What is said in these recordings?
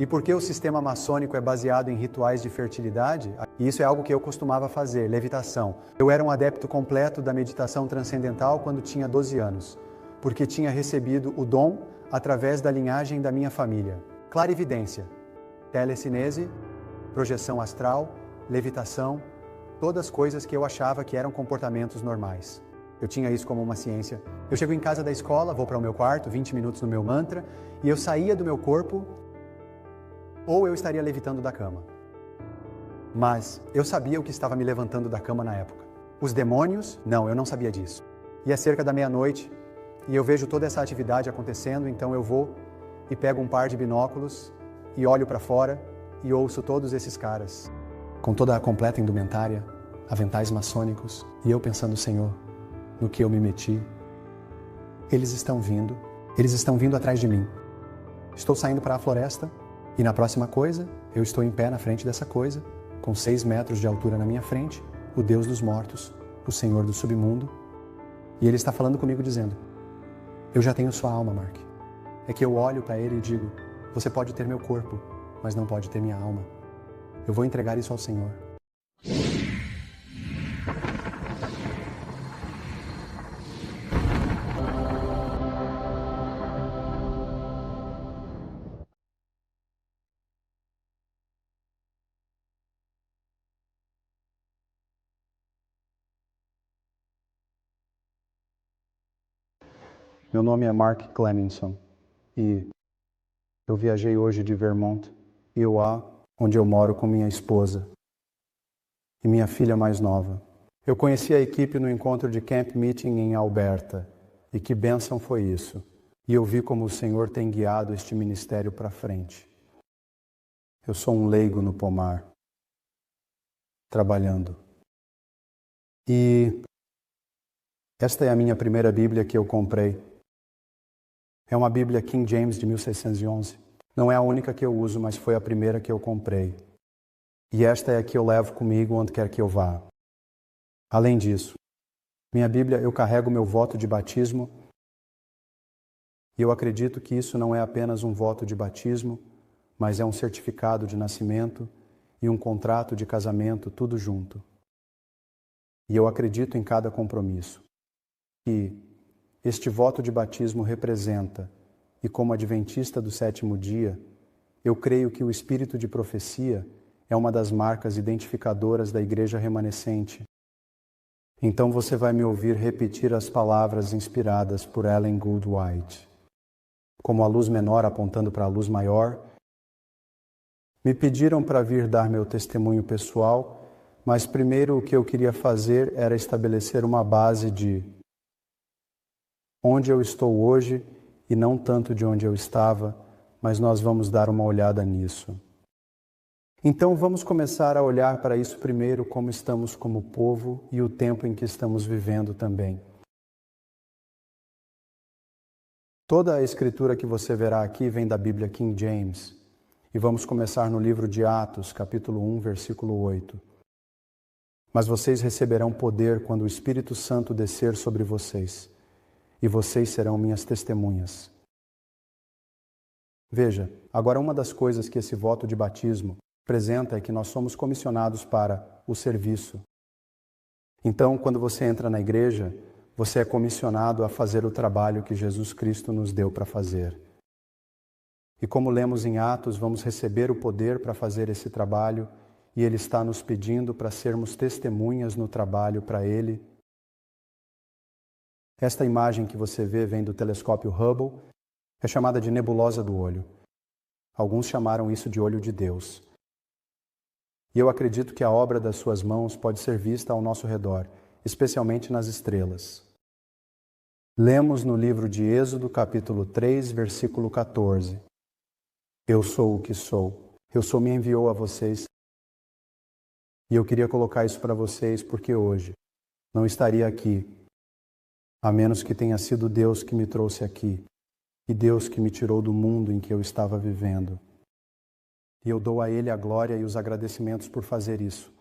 E porque o sistema maçônico é baseado em rituais de fertilidade, e isso é algo que eu costumava fazer, levitação. Eu era um adepto completo da meditação transcendental quando tinha 12 anos, porque tinha recebido o dom através da linhagem da minha família. Clarividência, telecinese, projeção astral, levitação, todas coisas que eu achava que eram comportamentos normais. Eu tinha isso como uma ciência. Eu chego em casa da escola, vou para o meu quarto, 20 minutos no meu mantra, e eu saía do meu corpo, ou eu estaria levitando da cama. Mas eu sabia o que estava me levantando da cama na época. Os demônios? Não, eu não sabia disso. E é cerca da meia-noite, e eu vejo toda essa atividade acontecendo, então eu vou e pego um par de binóculos e olho para fora e ouço todos esses caras, com toda a completa indumentária, aventais maçônicos, e eu pensando, Senhor, no que eu me meti. Eles estão vindo atrás de mim. Estou saindo para a floresta, e na próxima coisa, eu estou em pé na frente dessa coisa, com 6 metros de altura na minha frente, o Deus dos mortos, o Senhor do submundo, e Ele está falando comigo dizendo, eu já tenho sua alma, Mark. É que eu olho para Ele e digo, você pode ter meu corpo, mas não pode ter minha alma. Eu vou entregar isso ao Senhor. Meu nome é Mark Clemenson e eu viajei hoje de Vermont, Iowa, onde eu moro com minha esposa e minha filha mais nova. Eu conheci a equipe no encontro de Camp Meeting em Alberta e que bênção foi isso. E eu vi como o Senhor tem guiado este ministério para frente. Eu sou um leigo no pomar, trabalhando. E esta é a minha primeira Bíblia que eu comprei. É uma Bíblia King James de 1611. Não é a única que eu uso, mas foi a primeira que eu comprei. E esta é a que eu levo comigo onde quer que eu vá. Além disso, minha Bíblia, eu carrego meu voto de batismo. E eu acredito que isso não é apenas um voto de batismo, mas é um certificado de nascimento e um contrato de casamento, tudo junto. E eu acredito em cada compromisso. E este voto de batismo representa, e como adventista do 7º dia, eu creio que o espírito de profecia é uma das marcas identificadoras da igreja remanescente. Então você vai me ouvir repetir as palavras inspiradas por Ellen Gould White. Como a luz menor apontando para a luz maior, me pediram para vir dar meu testemunho pessoal, mas primeiro o que eu queria fazer era estabelecer uma base de onde eu estou hoje e não tanto de onde eu estava, mas nós vamos dar uma olhada nisso. Então vamos começar a olhar para isso primeiro, como estamos como povo e o tempo em que estamos vivendo também. Toda a escritura que você verá aqui vem da Bíblia King James. E vamos começar no livro de Atos, capítulo 1, versículo 8. Mas vocês receberão poder quando o Espírito Santo descer sobre vocês, e vocês serão minhas testemunhas. Veja, agora uma das coisas que esse voto de batismo apresenta é que nós somos comissionados para o serviço. Então, quando você entra na igreja, você é comissionado a fazer o trabalho que Jesus Cristo nos deu para fazer. E como lemos em Atos, vamos receber o poder para fazer esse trabalho e Ele está nos pedindo para sermos testemunhas no trabalho para Ele. Esta imagem que você vê vem do telescópio Hubble, é chamada de nebulosa do olho. Alguns chamaram isso de olho de Deus. E eu acredito que a obra das suas mãos pode ser vista ao nosso redor, especialmente nas estrelas. Lemos no livro de Êxodo, capítulo 3, versículo 14. Eu sou o que sou. Eu sou me enviou a vocês. E eu queria colocar isso para vocês porque hoje não estaria aqui, a menos que tenha sido Deus que me trouxe aqui e Deus que me tirou do mundo em que eu estava vivendo. E eu dou a Ele a glória e os agradecimentos por fazer isso.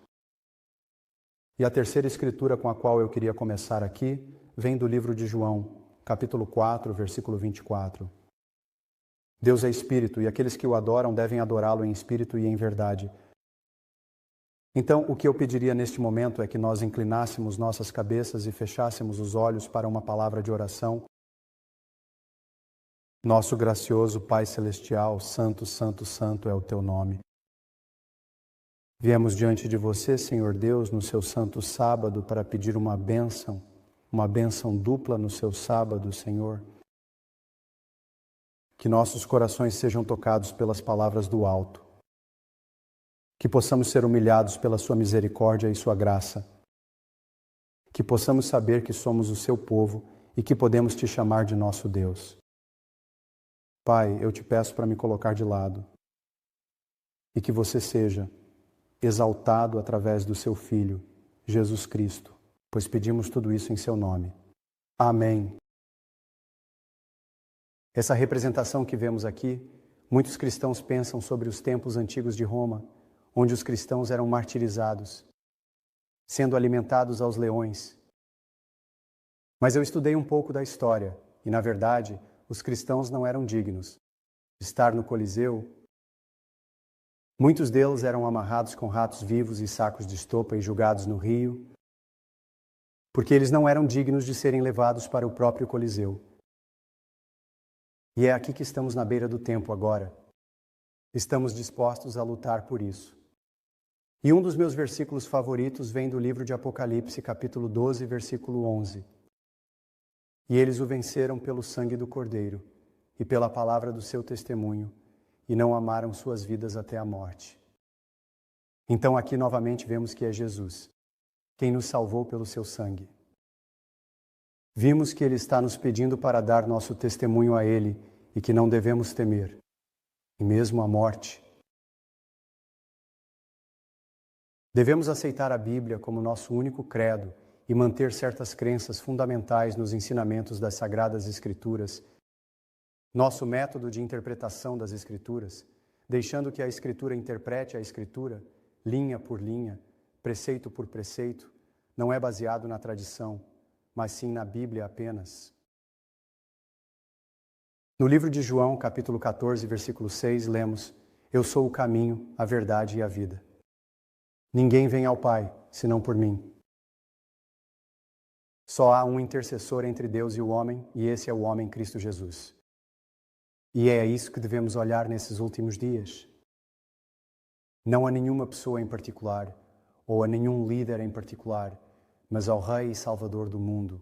E a terceira escritura com a qual eu queria começar aqui vem do livro de João, capítulo 4, versículo 24. Deus é espírito e aqueles que o adoram devem adorá-lo em espírito e em verdade. Então, o que eu pediria neste momento é que nós inclinássemos nossas cabeças e fechássemos os olhos para uma palavra de oração. Nosso gracioso Pai Celestial, Santo, Santo, Santo é o Teu nome. Viemos diante de Você, Senhor Deus, no Seu santo sábado para pedir uma bênção dupla no Seu sábado, Senhor. Que nossos corações sejam tocados pelas palavras do alto. Que possamos ser humilhados pela Sua misericórdia e Sua graça. Que possamos saber que somos o Seu povo e que podemos Te chamar de nosso Deus. Pai, eu Te peço para me colocar de lado e que Você seja exaltado através do Seu Filho, Jesus Cristo, pois pedimos tudo isso em Seu nome. Amém. Essa representação que vemos aqui, muitos cristãos pensam sobre os tempos antigos de Roma, onde os cristãos eram martirizados, sendo alimentados aos leões. Mas eu estudei um pouco da história e, na verdade, os cristãos não eram dignos de estar no Coliseu. Muitos deles eram amarrados com ratos vivos e sacos de estopa e julgados no rio, porque eles não eram dignos de serem levados para o próprio Coliseu. E é aqui que estamos na beira do tempo agora. Estamos dispostos a lutar por isso. E um dos meus versículos favoritos vem do livro de Apocalipse, capítulo 12, versículo 11. E eles o venceram pelo sangue do Cordeiro e pela palavra do seu testemunho, e não amaram suas vidas até a morte. Então aqui novamente vemos que é Jesus, quem nos salvou pelo seu sangue. Vimos que Ele está nos pedindo para dar nosso testemunho a Ele e que não devemos temer, e mesmo a morte. Devemos aceitar a Bíblia como nosso único credo e manter certas crenças fundamentais nos ensinamentos das Sagradas Escrituras, nosso método de interpretação das Escrituras, deixando que a Escritura interprete a Escritura, linha por linha, preceito por preceito, não é baseado na tradição, mas sim na Bíblia apenas. No livro de João, capítulo 14, versículo 6, lemos: Eu sou o caminho, a verdade e a vida. Ninguém vem ao Pai, senão por mim. Só há um intercessor entre Deus e o homem, e esse é o homem Cristo Jesus. E é isso que devemos olhar nesses últimos dias. Não a nenhuma pessoa em particular, ou a nenhum líder em particular, mas ao Rei e Salvador do mundo.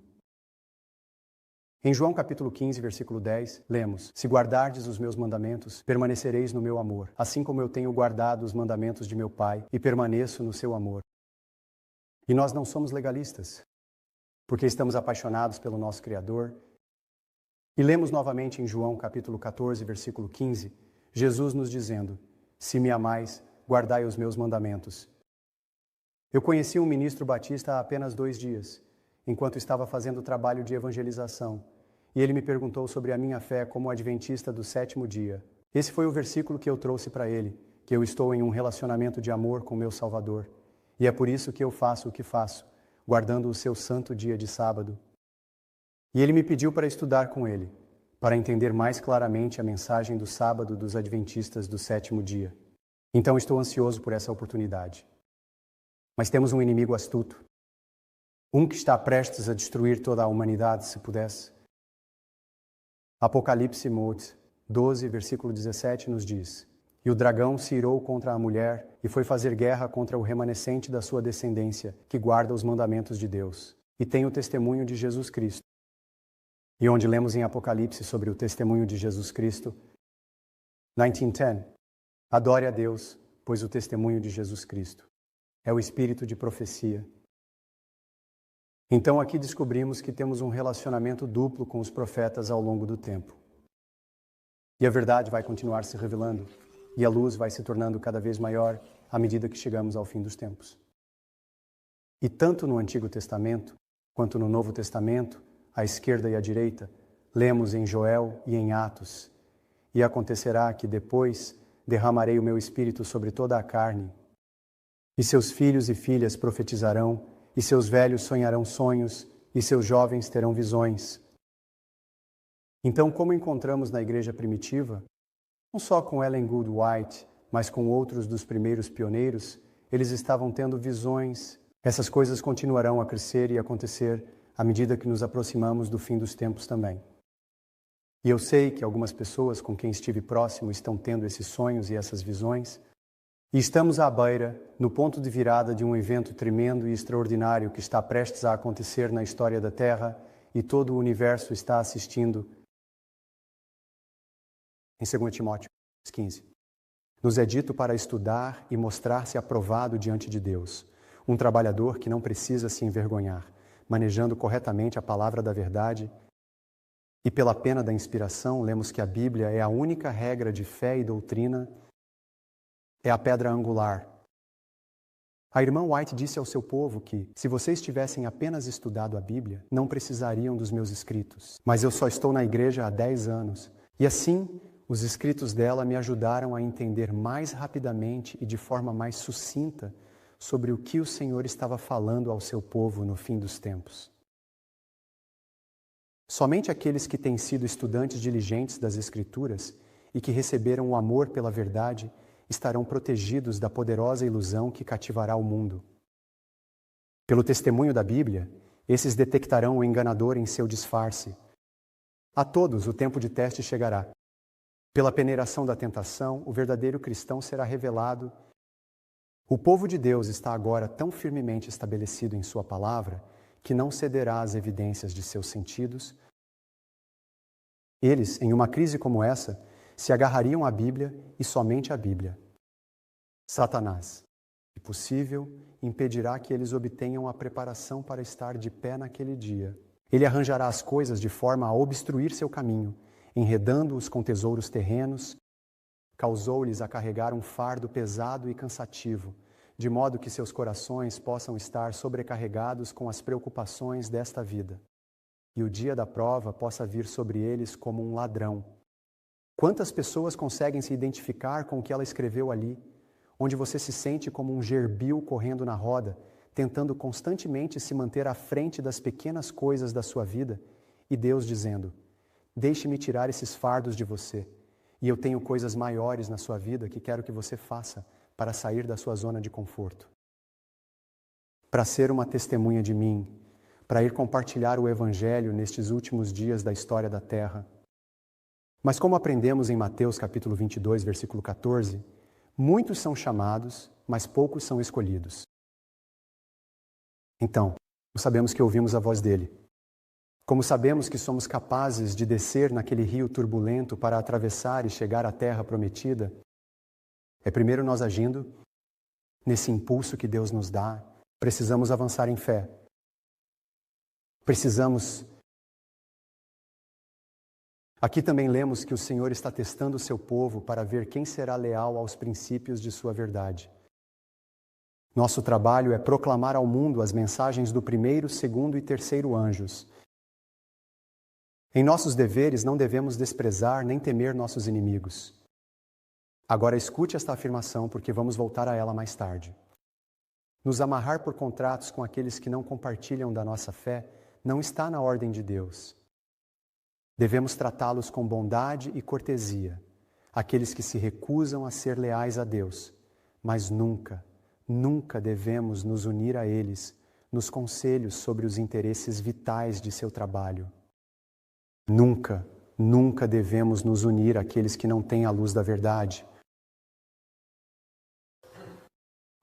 Em João capítulo 15, versículo 10, lemos: Se guardardes os meus mandamentos, permanecereis no meu amor, assim como eu tenho guardado os mandamentos de meu Pai e permaneço no seu amor. E nós não somos legalistas, porque estamos apaixonados pelo nosso Criador. E lemos novamente em João capítulo 14, versículo 15, Jesus nos dizendo: Se me amais, guardai os meus mandamentos. Eu conheci um ministro batista há apenas 2 dias, enquanto estava fazendo o trabalho de evangelização, e ele me perguntou sobre a minha fé como adventista do 7º dia. Esse foi o versículo que eu trouxe para ele, que eu estou em um relacionamento de amor com meu Salvador, e é por isso que eu faço o que faço, guardando o seu santo dia de sábado. E ele me pediu para estudar com ele, para entender mais claramente a mensagem do sábado dos adventistas do 7º dia. Então estou ansioso por essa oportunidade. Mas temos um inimigo astuto, um que está prestes a destruir toda a humanidade, se pudesse. Apocalipse 12, versículo 17, nos diz: E o dragão se irou contra a mulher e foi fazer guerra contra o remanescente da sua descendência, que guarda os mandamentos de Deus, e tem o testemunho de Jesus Cristo. E onde lemos em Apocalipse sobre o testemunho de Jesus Cristo, 19:10, adore a Deus, pois o testemunho de Jesus Cristo é o espírito de profecia. Então aqui descobrimos que temos um relacionamento duplo com os profetas ao longo do tempo. E a verdade vai continuar se revelando, e a luz vai se tornando cada vez maior à medida que chegamos ao fim dos tempos. E tanto no Antigo Testamento, quanto no Novo Testamento, à esquerda e à direita, lemos em Joel e em Atos: E acontecerá que depois derramarei o meu espírito sobre toda a carne, e seus filhos e filhas profetizarão, e seus velhos sonharão sonhos, e seus jovens terão visões. Então, como encontramos na igreja primitiva, Não só com Ellen Gould White, mas com outros dos primeiros pioneiros, eles estavam tendo visões. Essas coisas continuarão a crescer e acontecer à medida que nos aproximamos do fim dos tempos também. E eu sei que algumas pessoas com quem estive próximo estão tendo esses sonhos e essas visões, e estamos à beira, no ponto de virada de um evento tremendo e extraordinário que está prestes a acontecer na história da Terra, e todo o universo está assistindo. Em 2 Timóteo 15. Nos é dito para estudar e mostrar-se aprovado diante de Deus, um trabalhador que não precisa se envergonhar, manejando corretamente a palavra da verdade. E pela pena da inspiração, lemos que a Bíblia é a única regra de fé e doutrina, é a pedra angular. A irmã White disse ao seu povo que, se vocês tivessem apenas estudado a Bíblia, não precisariam dos meus escritos. Mas eu só estou na igreja há 10 anos. E assim, os escritos dela me ajudaram a entender mais rapidamente e de forma mais sucinta sobre o que o Senhor estava falando ao seu povo no fim dos tempos. Somente aqueles que têm sido estudantes diligentes das Escrituras e que receberam o amor pela verdade estarão protegidos da poderosa ilusão que cativará o mundo. Pelo testemunho da Bíblia, esses detectarão o enganador em seu disfarce. A todos o tempo de teste chegará. Pela peneiração da tentação, o verdadeiro cristão será revelado. O povo de Deus está agora tão firmemente estabelecido em sua palavra que não cederá às evidências de seus sentidos. Eles, em uma crise como essa, se agarrariam à Bíblia e somente à Bíblia. Satanás, se possível, impedirá que eles obtenham a preparação para estar de pé naquele dia. Ele arranjará as coisas de forma a obstruir seu caminho, enredando-os com tesouros terrenos, causou-lhes a carregar um fardo pesado e cansativo, de modo que seus corações possam estar sobrecarregados com as preocupações desta vida, e o dia da prova possa vir sobre eles como um ladrão. Quantas pessoas conseguem se identificar com o que ela escreveu ali, onde você se sente como um gerbil correndo na roda, tentando constantemente se manter à frente das pequenas coisas da sua vida, e Deus dizendo: deixe-me tirar esses fardos de você, e eu tenho coisas maiores na sua vida que quero que você faça para sair da sua zona de conforto. Para ser uma testemunha de mim, para ir compartilhar o Evangelho nestes últimos dias da história da Terra. Mas como aprendemos em Mateus capítulo 22, versículo 14, muitos são chamados, mas poucos são escolhidos. Então, sabemos que ouvimos a voz dele. Como sabemos que somos capazes de descer naquele rio turbulento para atravessar e chegar à terra prometida, é primeiro nós agindo nesse impulso que Deus nos dá. Precisamos avançar em fé. Precisamos. Aqui também lemos que o Senhor está testando o seu povo para ver quem será leal aos princípios de sua verdade. Nosso trabalho é proclamar ao mundo as mensagens do primeiro, segundo e terceiro anjos. Em nossos deveres não devemos desprezar nem temer nossos inimigos. Agora escute esta afirmação, porque vamos voltar a ela mais tarde. Nos amarrar por contratos com aqueles que não compartilham da nossa fé não está na ordem de Deus. Devemos tratá-los com bondade e cortesia, aqueles que se recusam a ser leais a Deus, mas nunca, nunca devemos nos unir a eles nos conselhos sobre os interesses vitais de seu trabalho. Nunca, nunca devemos nos unir àqueles que não têm a luz da verdade.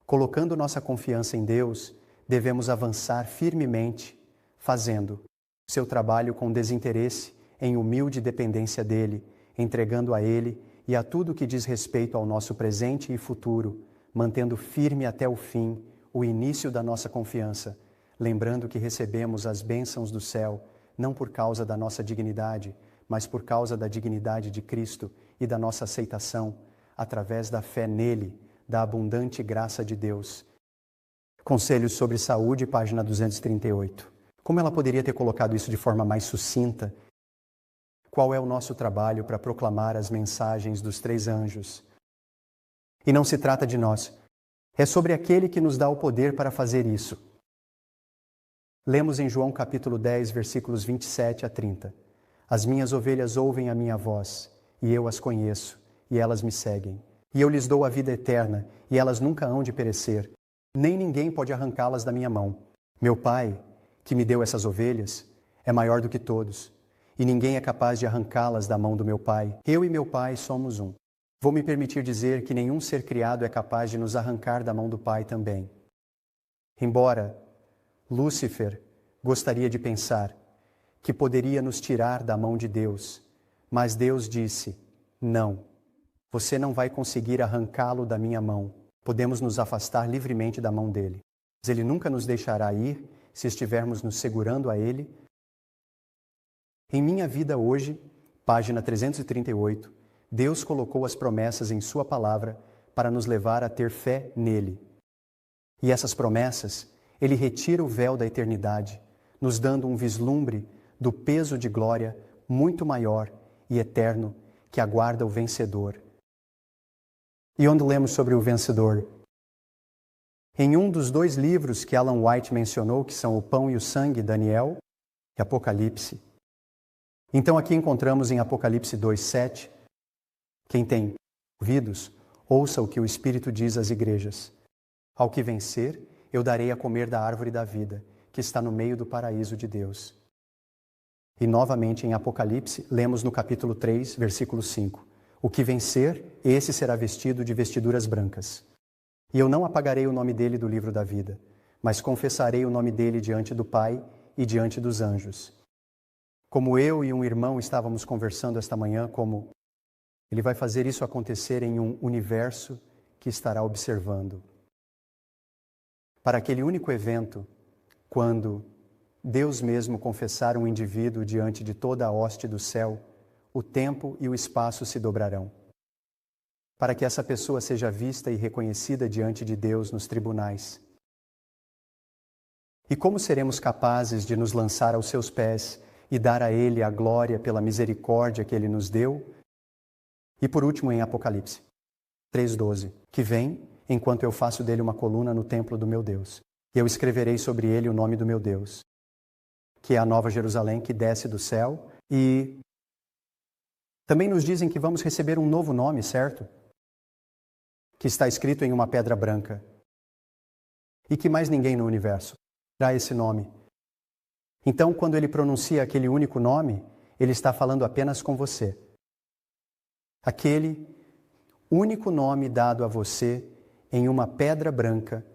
Colocando nossa confiança em Deus, devemos avançar firmemente, fazendo seu trabalho com desinteresse, em humilde dependência dele, entregando a ele e a tudo que diz respeito ao nosso presente e futuro, mantendo firme até o fim o início da nossa confiança, lembrando que recebemos as bênçãos do céu, não por causa da nossa dignidade, mas por causa da dignidade de Cristo e da nossa aceitação, através da fé nele, da abundante graça de Deus. Conselhos sobre saúde, página 238. Como ela poderia ter colocado isso de forma mais sucinta? Qual é o nosso trabalho para proclamar as mensagens dos 3 anjos? E não se trata de nós. É sobre aquele que nos dá o poder para fazer isso. Lemos em João capítulo 10, versículos 27 a 30. As minhas ovelhas ouvem a minha voz, e eu as conheço, e elas me seguem. E eu lhes dou a vida eterna, e elas nunca hão de perecer, nem ninguém pode arrancá-las da minha mão. Meu Pai, que me deu essas ovelhas, é maior do que todos, e ninguém é capaz de arrancá-las da mão do meu Pai. Eu e meu Pai somos um. Vou me permitir dizer que nenhum ser criado é capaz de nos arrancar da mão do Pai também. Embora Lúcifer gostaria de pensar que poderia nos tirar da mão de Deus, mas Deus disse: não, você não vai conseguir arrancá-lo da minha mão. Podemos nos afastar livremente da mão dele, mas ele nunca nos deixará ir se estivermos nos segurando a ele. Em minha vida hoje, página 338, Deus colocou as promessas em sua palavra para nos levar a ter fé nele. E essas promessas, ele retira o véu da eternidade, nos dando um vislumbre do peso de glória muito maior e eterno que aguarda o vencedor. E onde lemos sobre o vencedor? Em um dos 2 livros que Ellen White mencionou, que são O Pão e o Sangue, Daniel e Apocalipse. Então aqui encontramos em Apocalipse 2:7, quem tem ouvidos, ouça o que o Espírito diz às igrejas. Ao que vencer, eu darei a comer da árvore da vida, que está no meio do paraíso de Deus. E novamente em Apocalipse, lemos no capítulo 3, versículo 5. O que vencer, esse será vestido de vestiduras brancas. E eu não apagarei o nome dele do livro da vida, mas confessarei o nome dele diante do Pai e diante dos anjos. Como eu e um irmão estávamos conversando esta manhã, como ele vai fazer isso acontecer em um universo que estará observando. Para aquele único evento, quando Deus mesmo confessar um indivíduo diante de toda a hoste do céu, o tempo e o espaço se dobrarão. Para que essa pessoa seja vista e reconhecida diante de Deus nos tribunais. E como seremos capazes de nos lançar aos seus pés e dar a Ele a glória pela misericórdia que Ele nos deu? E por último em Apocalipse 3:12, que vem enquanto eu faço dele uma coluna no templo do meu Deus. E eu escreverei sobre ele o nome do meu Deus, que é a Nova Jerusalém que desce do céu. E também nos dizem que vamos receber um novo nome, certo? Que está escrito em uma pedra branca. E que mais ninguém no universo terá esse nome. Então, quando ele pronuncia aquele único nome, ele está falando apenas com você. Aquele único nome dado a você em uma pedra branca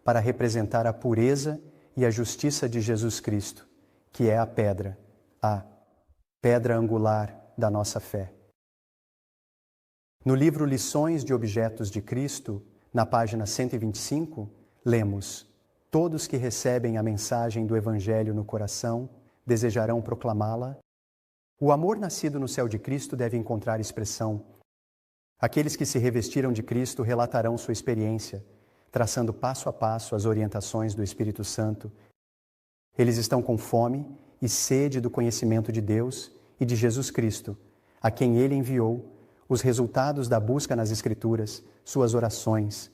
para representar a pureza e a justiça de Jesus Cristo, que é a pedra angular da nossa fé. No livro Lições de Objetos de Cristo, na página 125, lemos: todos que recebem a mensagem do Evangelho no coração desejarão proclamá-la. O amor nascido no céu de Cristo deve encontrar expressão. Aqueles que se revestiram de Cristo relatarão sua experiência, traçando passo a passo as orientações do Espírito Santo. Eles estão com fome e sede do conhecimento de Deus e de Jesus Cristo, a quem Ele enviou, os resultados da busca nas Escrituras, suas orações,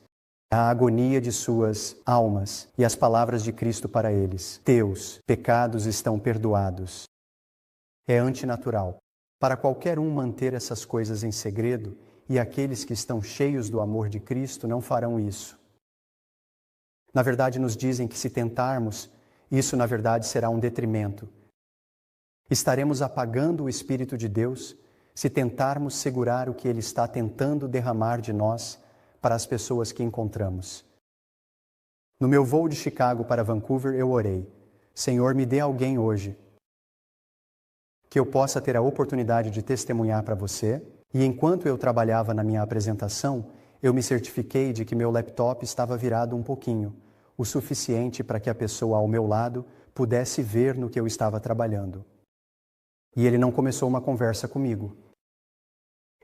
a agonia de suas almas e as palavras de Cristo para eles. Teus pecados estão perdoados. É antinatural para qualquer um manter essas coisas em segredo, e aqueles que estão cheios do amor de Cristo não farão isso. Na verdade, nos dizem que se tentarmos, isso na verdade será um detrimento. Estaremos apagando o Espírito de Deus se tentarmos segurar o que Ele está tentando derramar de nós para as pessoas que encontramos. No meu voo de Chicago para Vancouver, eu orei: Senhor, me dê alguém hoje que eu possa ter a oportunidade de testemunhar para você. E enquanto eu trabalhava na minha apresentação, eu me certifiquei de que meu laptop estava virado um pouquinho, o suficiente para que a pessoa ao meu lado pudesse ver no que eu estava trabalhando. E ele não começou uma conversa comigo.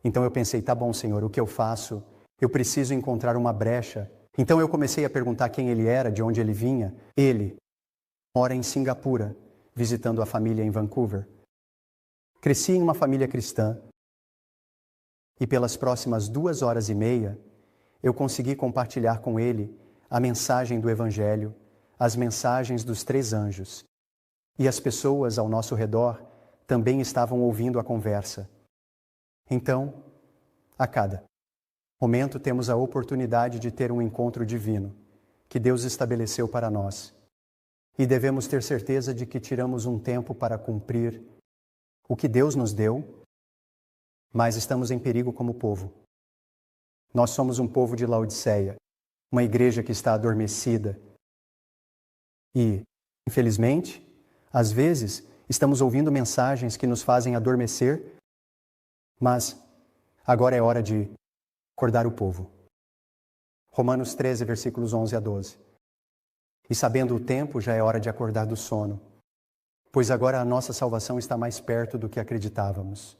Então eu pensei: tá bom, Senhor, o que eu faço? Eu preciso encontrar uma brecha. Então eu comecei a perguntar quem ele era, de onde ele vinha. Ele mora em Singapura, visitando a família em Vancouver. Cresci em uma família cristã. E pelas próximas 2h30, eu consegui compartilhar com ele a mensagem do Evangelho, as mensagens dos 3 anjos. E as pessoas ao nosso redor também estavam ouvindo a conversa. Então, A cada momento temos a oportunidade de ter um encontro divino que Deus estabeleceu para nós. E devemos ter certeza de que tiramos um tempo para cumprir o que Deus nos deu, mas estamos em perigo como povo. Nós somos um povo de Laodiceia, uma igreja que está adormecida. E, infelizmente, às vezes, estamos ouvindo mensagens que nos fazem adormecer, mas agora é hora de acordar o povo. Romanos 13, versículos 11 a 12. E sabendo o tempo, já é hora de acordar do sono, pois agora a nossa salvação está mais perto do que acreditávamos.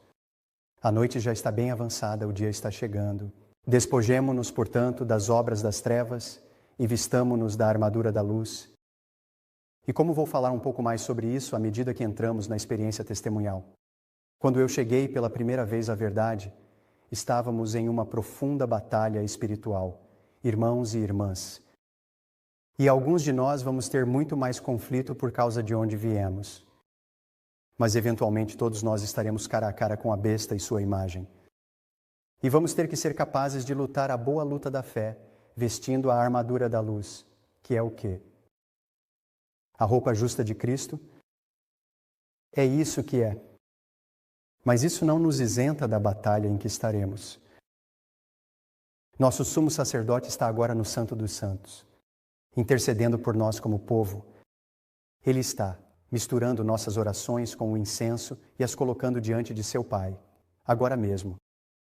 A noite já está bem avançada, o dia está chegando. Despojemo-nos, portanto, das obras das trevas e vistamo-nos da armadura da luz. E como vou falar um pouco mais sobre isso à medida que entramos na experiência testemunhal? Quando eu cheguei pela primeira vez à verdade, estávamos em uma profunda batalha espiritual, irmãos e irmãs. E alguns de nós vamos ter muito mais conflito por causa de onde viemos. Mas eventualmente todos nós estaremos cara a cara com a besta e sua imagem. E vamos ter que ser capazes de lutar a boa luta da fé, vestindo a armadura da luz, que é o quê? A roupa justa de Cristo? É isso que é. Mas isso não nos isenta da batalha em que estaremos. Nosso sumo sacerdote está agora no Santo dos Santos, intercedendo por nós como povo. Ele está misturando nossas orações com o incenso e as colocando diante de seu Pai, agora mesmo,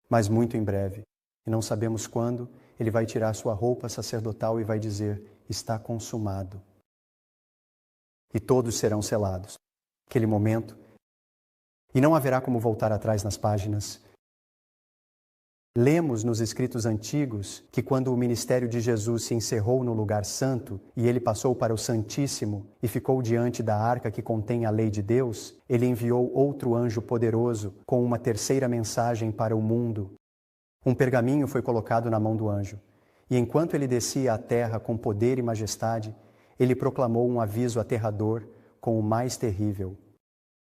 mas muito em breve. E não sabemos quando ele vai tirar sua roupa sacerdotal e vai dizer: está consumado. E todos serão selados. Aquele momento. E não haverá como voltar atrás nas páginas. Lemos nos escritos antigos que quando o ministério de Jesus se encerrou no lugar santo e ele passou para o Santíssimo e ficou diante da arca que contém a lei de Deus, ele enviou outro anjo poderoso com uma terceira mensagem para o mundo. Um pergaminho foi colocado na mão do anjo, e enquanto ele descia à terra com poder e majestade, ele proclamou um aviso aterrador com o mais terrível,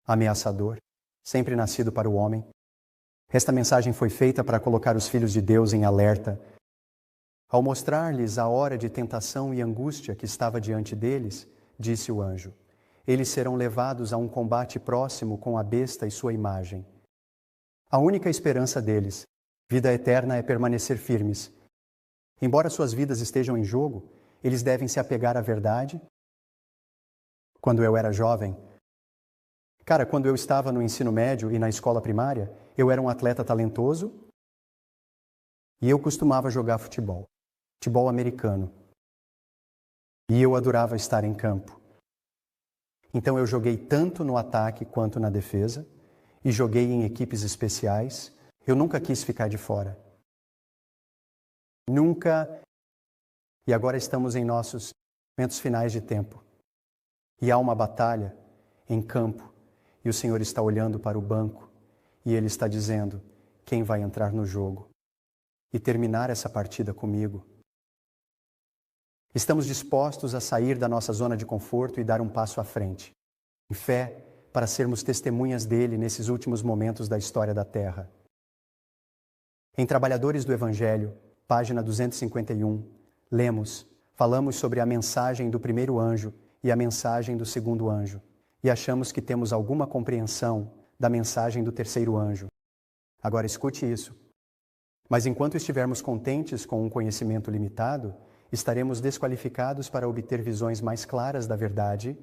ameaçador, sempre nascido para o homem. Esta mensagem foi feita para colocar os filhos de Deus em alerta. Ao mostrar-lhes a hora de tentação e angústia que estava diante deles, disse o anjo: eles serão levados a um combate próximo com a besta e sua imagem. A única esperança deles, vida eterna, é permanecer firmes. Embora suas vidas estejam em jogo, eles devem se apegar à verdade. Quando eu era jovem, quando eu estava no ensino médio e na escola primária, eu era um atleta talentoso e eu costumava jogar futebol americano. E eu adorava estar em campo. Então eu joguei tanto no ataque quanto na defesa e joguei em equipes especiais. Eu nunca quis ficar de fora. Nunca. E agora estamos em nossos momentos finais de tempo. E há uma batalha em campo. E o Senhor está olhando para o banco e Ele está dizendo: quem vai entrar no jogo e terminar essa partida comigo? Estamos dispostos a sair da nossa zona de conforto e dar um passo à frente, em fé, para sermos testemunhas dele nesses últimos momentos da história da Terra. Em Trabalhadores do Evangelho, página 251, falamos sobre a mensagem do primeiro anjo e a mensagem do segundo anjo. E achamos que temos alguma compreensão da mensagem do terceiro anjo. Agora escute isso. Mas enquanto estivermos contentes com um conhecimento limitado, estaremos desqualificados para obter visões mais claras da verdade.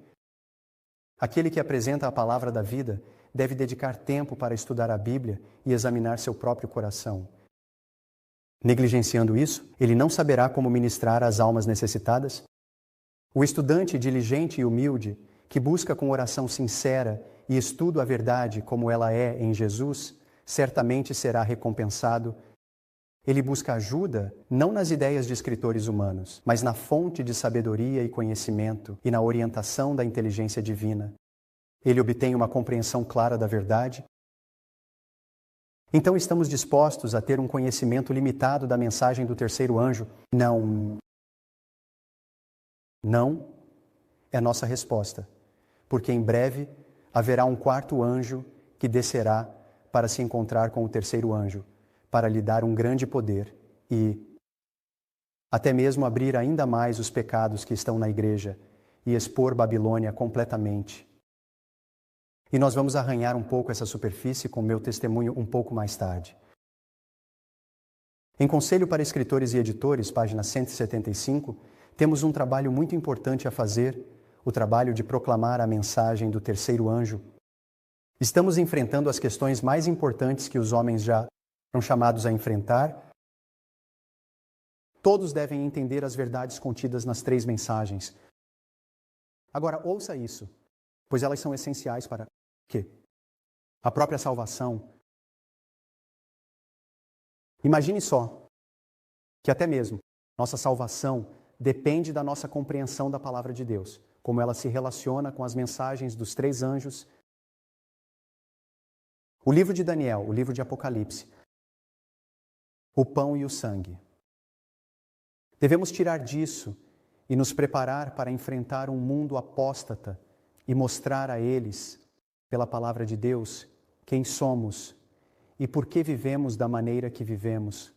Aquele que apresenta a palavra da vida deve dedicar tempo para estudar a Bíblia e examinar seu próprio coração. Negligenciando isso, ele não saberá como ministrar às almas necessitadas. O estudante diligente e humilde, que busca com oração sincera e estudo a verdade como ela é em Jesus, certamente será recompensado. Ele busca ajuda não nas ideias de escritores humanos, mas na fonte de sabedoria e conhecimento e na orientação da inteligência divina. Ele obtém uma compreensão clara da verdade. Então estamos dispostos a ter um conhecimento limitado da mensagem do terceiro anjo? Não. Não é nossa resposta. Porque em breve haverá um quarto anjo que descerá para se encontrar com o terceiro anjo, para lhe dar um grande poder e até mesmo abrir ainda mais os pecados que estão na igreja e expor Babilônia completamente. E nós vamos arranhar um pouco essa superfície com meu testemunho um pouco mais tarde. Em Conselho para Escritores e Editores, página 175, temos um trabalho muito importante a fazer, o trabalho de proclamar a mensagem do terceiro anjo. Estamos enfrentando as questões mais importantes que os homens já foram chamados a enfrentar. Todos devem entender as verdades contidas nas 3 mensagens. Agora, ouça isso, pois elas são essenciais para quê? A própria salvação. Imagine só que até mesmo nossa salvação depende da nossa compreensão da palavra de Deus, como ela se relaciona com as mensagens dos 3 anjos. O livro de Daniel, o livro de Apocalipse, o pão e o sangue. Devemos tirar disso e nos preparar para enfrentar um mundo apóstata e mostrar a eles, pela palavra de Deus, quem somos e por que vivemos da maneira que vivemos.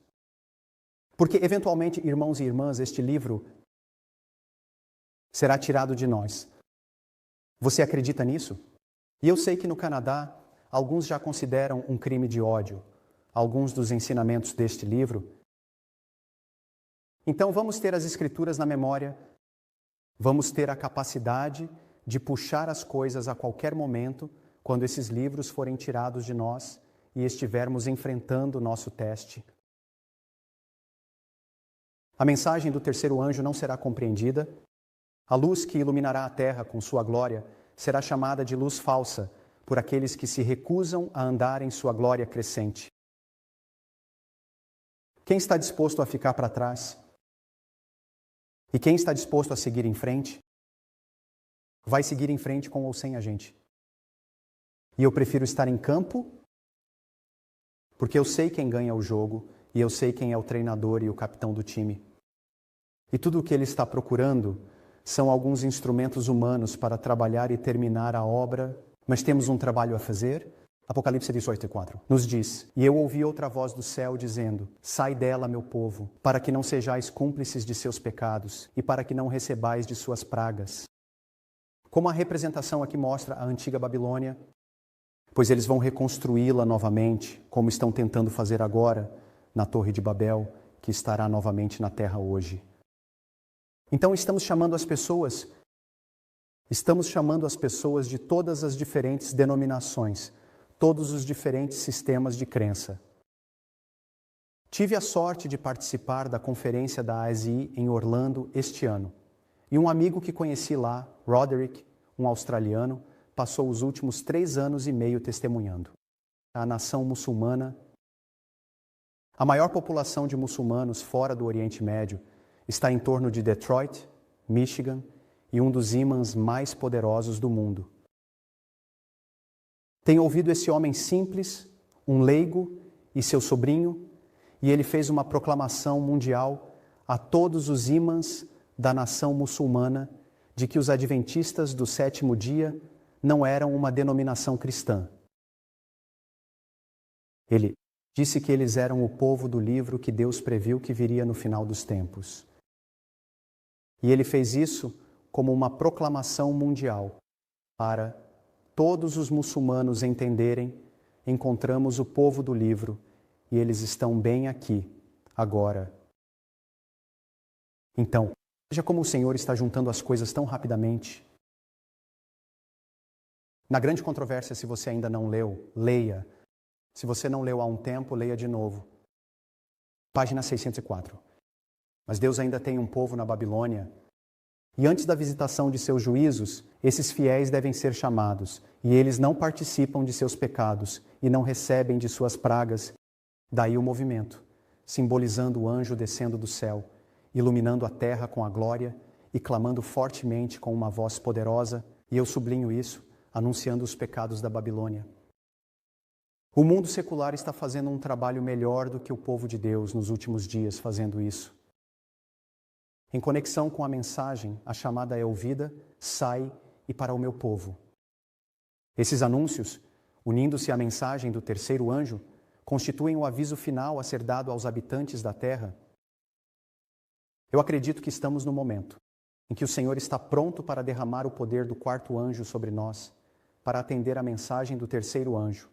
Porque, eventualmente, irmãos e irmãs, este livro será tirado de nós. Você acredita nisso? E eu sei que no Canadá, alguns já consideram um crime de ódio alguns dos ensinamentos deste livro. Então, vamos ter as Escrituras na memória, vamos ter a capacidade de puxar as coisas a qualquer momento, quando esses livros forem tirados de nós e estivermos enfrentando o nosso teste. A mensagem do terceiro anjo não será compreendida. A luz que iluminará a terra com sua glória será chamada de luz falsa por aqueles que se recusam a andar em sua glória crescente. Quem está disposto a ficar para trás? E quem está disposto a seguir em frente? Vai seguir em frente com ou sem a gente. E eu prefiro estar em campo, porque eu sei quem ganha o jogo e eu sei quem é o treinador e o capitão do time. E tudo o que ele está procurando são alguns instrumentos humanos para trabalhar e terminar a obra, mas temos um trabalho a fazer. Apocalipse 18:4 nos diz: E eu ouvi outra voz do céu dizendo: Sai dela, meu povo, para que não sejais cúmplices de seus pecados e para que não recebais de suas pragas. Como a representação aqui mostra a antiga Babilônia, pois eles vão reconstruí-la novamente, como estão tentando fazer agora na Torre de Babel, que estará novamente na terra hoje. Então estamos chamando as pessoas de todas as diferentes denominações, todos os diferentes sistemas de crença. Tive a sorte de participar da conferência da ASI em Orlando este ano, e um amigo que conheci lá, Roderick, um australiano, passou os últimos 3 anos e meio testemunhando. A nação muçulmana, a maior população de muçulmanos fora do Oriente Médio, está em torno de Detroit, Michigan, e um dos ímãs mais poderosos do mundo. Tenho ouvido esse homem simples, um leigo e seu sobrinho, e ele fez uma proclamação mundial a todos os ímãs da nação muçulmana de que os adventistas do 7º dia não eram uma denominação cristã. Ele disse que eles eram o povo do livro que Deus previu que viria no final dos tempos. E ele fez isso como uma proclamação mundial para todos os muçulmanos entenderem: encontramos o povo do livro e eles estão bem aqui, agora. Então, veja como o Senhor está juntando as coisas tão rapidamente. Na grande controvérsia, se você ainda não leu, leia. Se você não leu há um tempo, leia de novo. Página 604. Mas Deus ainda tem um povo na Babilônia. E antes da visitação de seus juízos, esses fiéis devem ser chamados, e eles não participam de seus pecados e não recebem de suas pragas. Daí o movimento, simbolizando o anjo descendo do céu, iluminando a terra com a glória e clamando fortemente com uma voz poderosa, e eu sublinho isso, anunciando os pecados da Babilônia. O mundo secular está fazendo um trabalho melhor do que o povo de Deus nos últimos dias fazendo isso. Em conexão com a mensagem, a chamada é ouvida: sai e para o meu povo. Esses anúncios, unindo-se à mensagem do terceiro anjo, constituem o aviso final a ser dado aos habitantes da terra? Eu acredito que estamos no momento em que o Senhor está pronto para derramar o poder do quarto anjo sobre nós, para atender a mensagem do terceiro anjo.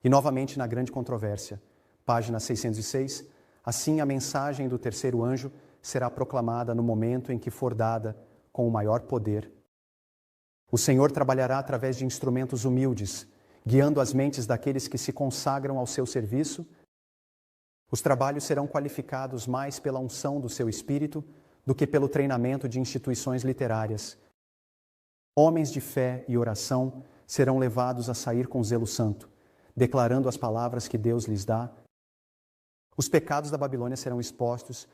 E novamente na grande controvérsia, página 606, assim a mensagem do terceiro anjo será proclamada no momento em que for dada com o maior poder. O Senhor trabalhará através de instrumentos humildes, guiando as mentes daqueles que se consagram ao seu serviço. Os trabalhos serão qualificados mais pela unção do seu espírito do que pelo treinamento de instituições literárias. Homens de fé e oração serão levados a sair com zelo santo, declarando as palavras que Deus lhes dá. Os pecados da Babilônia serão expostos.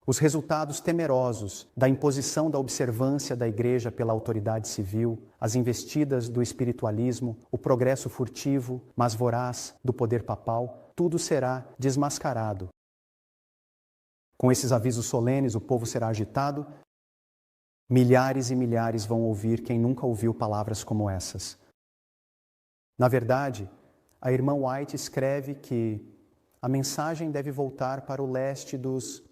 Os resultados temerosos da imposição da observância da Igreja pela autoridade civil, as investidas do espiritualismo, o progresso furtivo, mas voraz do poder papal, tudo será desmascarado. Com esses avisos solenes, o povo será agitado. Milhares e milhares vão ouvir quem nunca ouviu palavras como essas. Na verdade, a irmã White escreve que a mensagem deve voltar para o leste dos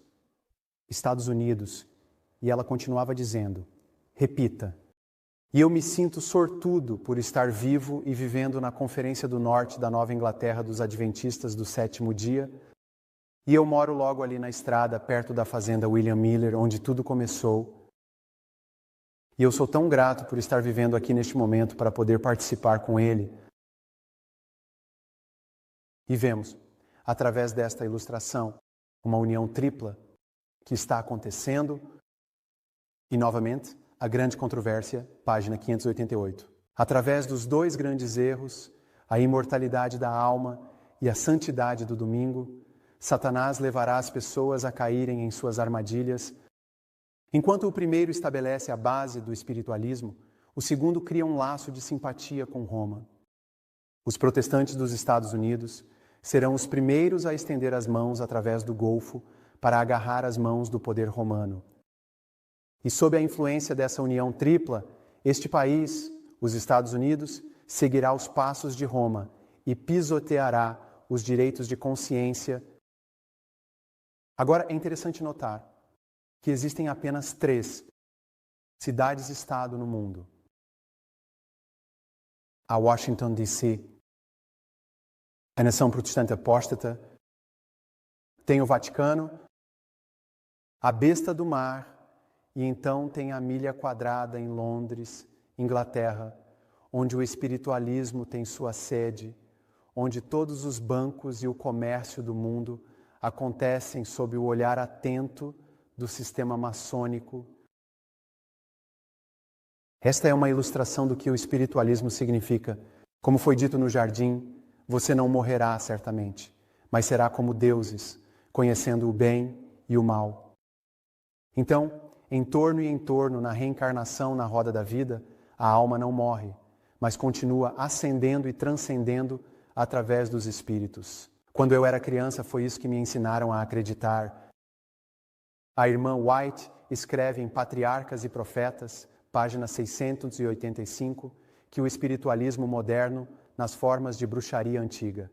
Estados Unidos. E ela continuava dizendo, repita, e eu me sinto sortudo por estar vivo e vivendo na Conferência do Norte da Nova Inglaterra dos Adventistas do Sétimo Dia, e eu moro logo ali na estrada, perto da fazenda William Miller, onde tudo começou. E eu sou tão grato por estar vivendo aqui neste momento para poder participar com ele. E vemos, através desta ilustração, uma união tripla que está acontecendo. E, novamente, a grande controvérsia, página 588. Através dos dois grandes erros, a imortalidade da alma e a santidade do domingo, Satanás levará as pessoas a caírem em suas armadilhas. Enquanto o primeiro estabelece a base do espiritualismo, o segundo cria um laço de simpatia com Roma. Os protestantes dos Estados Unidos serão os primeiros a estender as mãos através do Golfo para agarrar as mãos do poder romano. E sob a influência dessa união tripla, este país, os Estados Unidos, seguirá os passos de Roma e pisoteará os direitos de consciência. Agora, é interessante notar que existem apenas 3 cidades-estado no mundo. A Washington, D.C., a nação protestante apóstata, tem o Vaticano, a besta do mar, e então tem a milha quadrada em Londres, Inglaterra, onde o espiritualismo tem sua sede, onde todos os bancos e o comércio do mundo acontecem sob o olhar atento do sistema maçônico. Esta é uma ilustração do que o espiritualismo significa. Como foi dito no jardim, você não morrerá certamente, mas será como deuses, conhecendo o bem e o mal. Então, em torno, na reencarnação, na roda da vida, a alma não morre, mas continua ascendendo e transcendendo através dos espíritos. Quando eu era criança, foi isso que me ensinaram a acreditar. A irmã White escreve em Patriarcas e Profetas, página 685, que o espiritualismo moderno, nas formas de bruxaria antiga,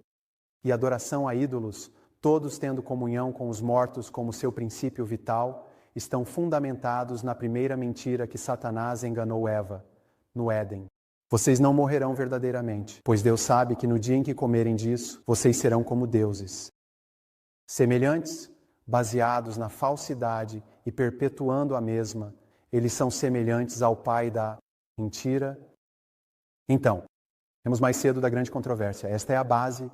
e adoração a ídolos, todos tendo comunhão com os mortos como seu princípio vital, estão fundamentados na primeira mentira que Satanás enganou Eva, no Éden. Vocês não morrerão verdadeiramente, pois Deus sabe que no dia em que comerem disso, vocês serão como deuses. Semelhantes, baseados na falsidade e perpetuando a mesma, eles são semelhantes ao pai da mentira. Então, temos mais cedo da grande controvérsia. Esta é a base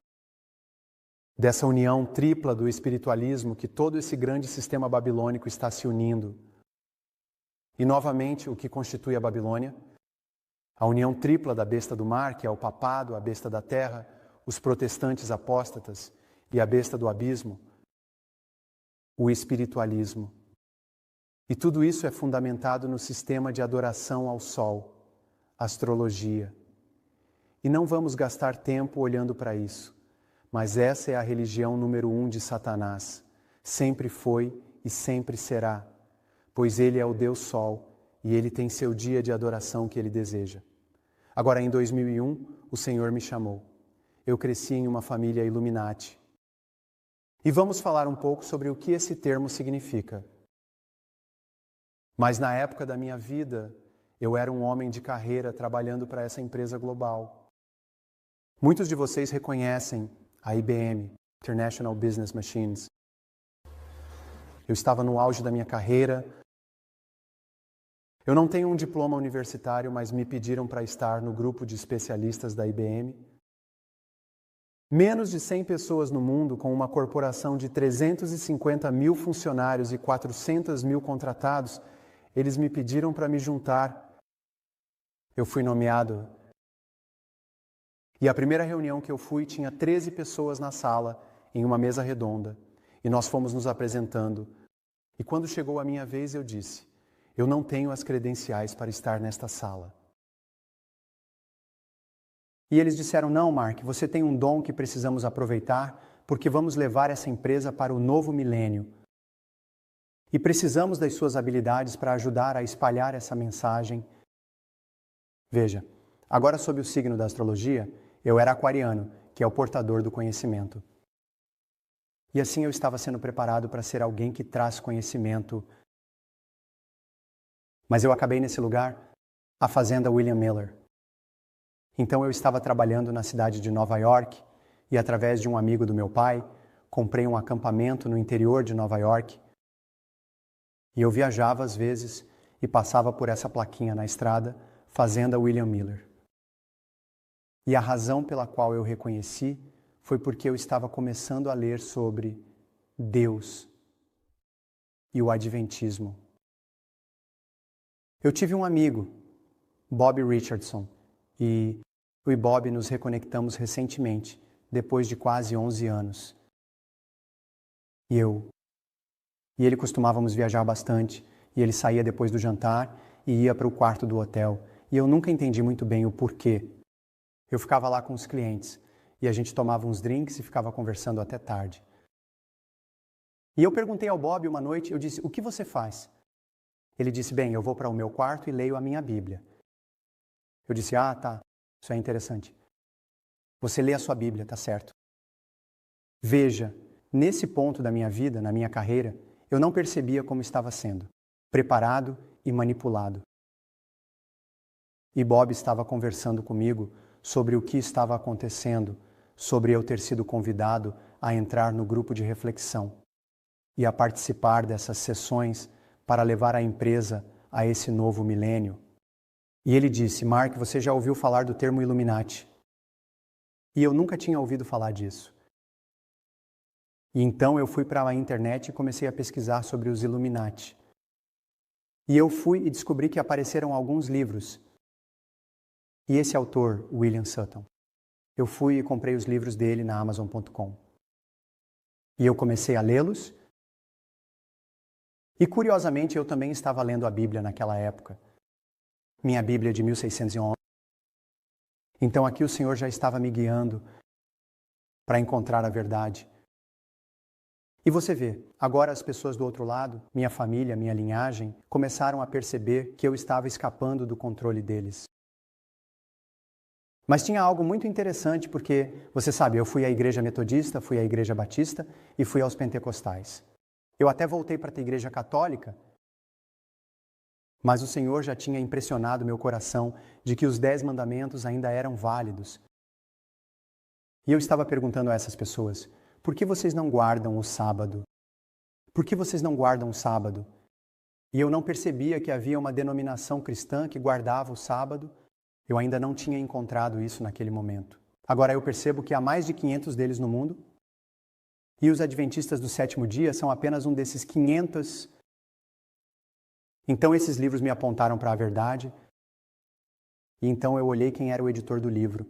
dessa união tripla do espiritualismo que todo esse grande sistema babilônico está se unindo. E novamente, o que constitui a Babilônia? A união tripla da besta do mar, que é o papado, a besta da terra, os protestantes apóstatas e a besta do abismo, o espiritualismo. E tudo isso é fundamentado no sistema de adoração ao sol, astrologia. E não vamos gastar tempo olhando para isso, mas essa é a religião número 1 de Satanás. Sempre foi e sempre será, pois ele é o Deus Sol e ele tem seu dia de adoração que ele deseja. Agora, em 2001, o Senhor me chamou. eu cresci em uma família Illuminati. E vamos falar um pouco sobre o que esse termo significa. Mas na época da minha vida, eu era um homem de carreira trabalhando para essa empresa global. Muitos de vocês reconhecem a IBM, International Business Machines. Eu estava no auge da minha carreira. Eu não tenho um diploma universitário, mas me pediram para estar no grupo de especialistas da IBM. Menos de 100 pessoas no mundo, com uma corporação de 350 mil funcionários e 400 mil contratados, eles me pediram para me juntar. Eu fui nomeado. E a primeira reunião que eu fui tinha 13 pessoas na sala, em uma mesa redonda. E nós fomos nos apresentando. E quando chegou a minha vez, eu disse: eu não tenho as credenciais para estar nesta sala. E eles disseram: não, Mark, você tem um dom que precisamos aproveitar, porque vamos levar essa empresa para o novo milênio. E precisamos das suas habilidades para ajudar a espalhar essa mensagem. Veja, agora sob o signo da astrologia, eu era aquariano, que é o portador do conhecimento. E assim eu estava sendo preparado para ser alguém que traz conhecimento. Mas eu acabei nesse lugar, a fazenda William Miller. Então eu estava trabalhando na cidade de Nova York e, através de um amigo do meu pai, comprei um acampamento no interior de Nova York. E eu viajava às vezes e passava por essa plaquinha na estrada, Fazenda William Miller. E a razão pela qual eu reconheci foi porque eu estava começando a ler sobre Deus e o Adventismo. Eu tive um amigo, Bob Richardson, e eu e Bob nos reconectamos recentemente, depois de quase 11 anos. E ele costumávamos viajar bastante, e ele saía depois do jantar e ia para o quarto do hotel. E eu nunca entendi muito bem o porquê. Eu ficava lá com os clientes, e a gente tomava uns drinks e ficava conversando até tarde. E eu perguntei ao Bob uma noite, eu disse: o que você faz? Ele disse: bem, eu vou para o meu quarto e leio a minha Bíblia. Eu disse: ah, tá, isso é interessante. Você lê a sua Bíblia, tá certo. Veja, nesse ponto da minha vida, na minha carreira, eu não percebia como estava sendo preparado e manipulado. E Bob estava conversando comigo sobre o que estava acontecendo, sobre eu ter sido convidado a entrar no grupo de reflexão e a participar dessas sessões para levar a empresa a esse novo milênio. E ele disse: Mark, você já ouviu falar do termo Illuminati? E eu nunca tinha ouvido falar disso. E então eu fui para a internet e comecei a pesquisar sobre os Illuminati. E eu fui e descobri que apareceram alguns livros. E esse autor, William Sutton, eu fui e comprei os livros dele na Amazon.com. E eu comecei a lê-los. E curiosamente eu também estava lendo a Bíblia naquela época. Minha Bíblia de 1611. Então aqui o Senhor já estava me guiando para encontrar a verdade. E você vê, agora as pessoas do outro lado, minha família, minha linhagem, começaram a perceber que eu estava escapando do controle deles. Mas tinha algo muito interessante porque, você sabe, eu fui à igreja metodista, fui à igreja batista e fui aos pentecostais. Eu até voltei para a igreja católica, mas o Senhor já tinha impressionado meu coração de que os 10 mandamentos ainda eram válidos. E eu estava perguntando a essas pessoas: por que vocês não guardam o sábado? Por que vocês não guardam o sábado? E eu não percebia que havia uma denominação cristã que guardava o sábado. Eu ainda não tinha encontrado isso naquele momento. Agora eu percebo que há mais de 500 deles no mundo, e os adventistas do 7º dia são apenas um desses 500. Então esses livros me apontaram para a verdade, e então eu olhei quem era o editor do livro.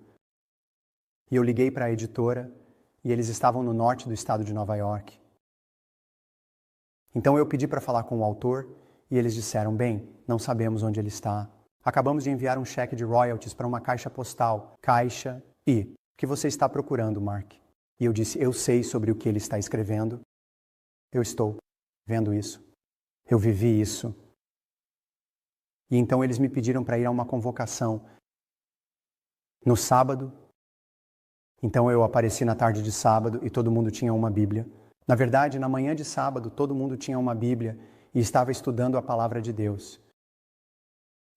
E eu liguei para a editora, e eles estavam no norte do estado de Nova York. Então eu pedi para falar com o autor, e eles disseram: bem, não sabemos onde ele está. Acabamos de enviar um cheque de royalties para uma caixa postal. Caixa I. O que você está procurando, Mark? E eu disse: eu sei sobre o que ele está escrevendo. Eu estou vendo isso. Eu vivi isso. E então eles me pediram para ir a uma convocação no sábado. Então eu apareci na tarde de sábado e todo mundo tinha uma Bíblia. Na verdade, na manhã de sábado, todo mundo tinha uma Bíblia e estava estudando a palavra de Deus.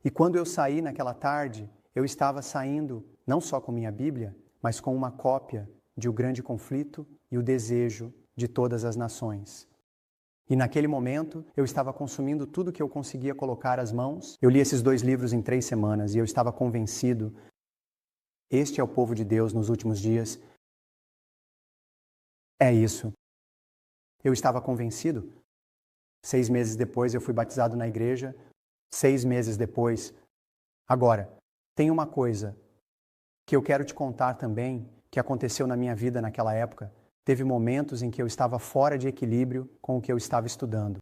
E quando eu saí naquela tarde, eu estava saindo não só com minha Bíblia, mas com uma cópia de O Grande Conflito e o Desejo de Todas as Nações. E naquele momento, eu estava consumindo tudo que eu conseguia colocar às mãos. Eu li esses 2 livros em 3 semanas e eu estava convencido. Este é o povo de Deus nos últimos dias. É isso. Eu estava convencido. 6 meses depois, eu fui batizado na igreja. 6 meses depois. Agora, tem uma coisa que eu quero te contar também, que aconteceu na minha vida naquela época. Teve momentos em que eu estava fora de equilíbrio com o que eu estava estudando.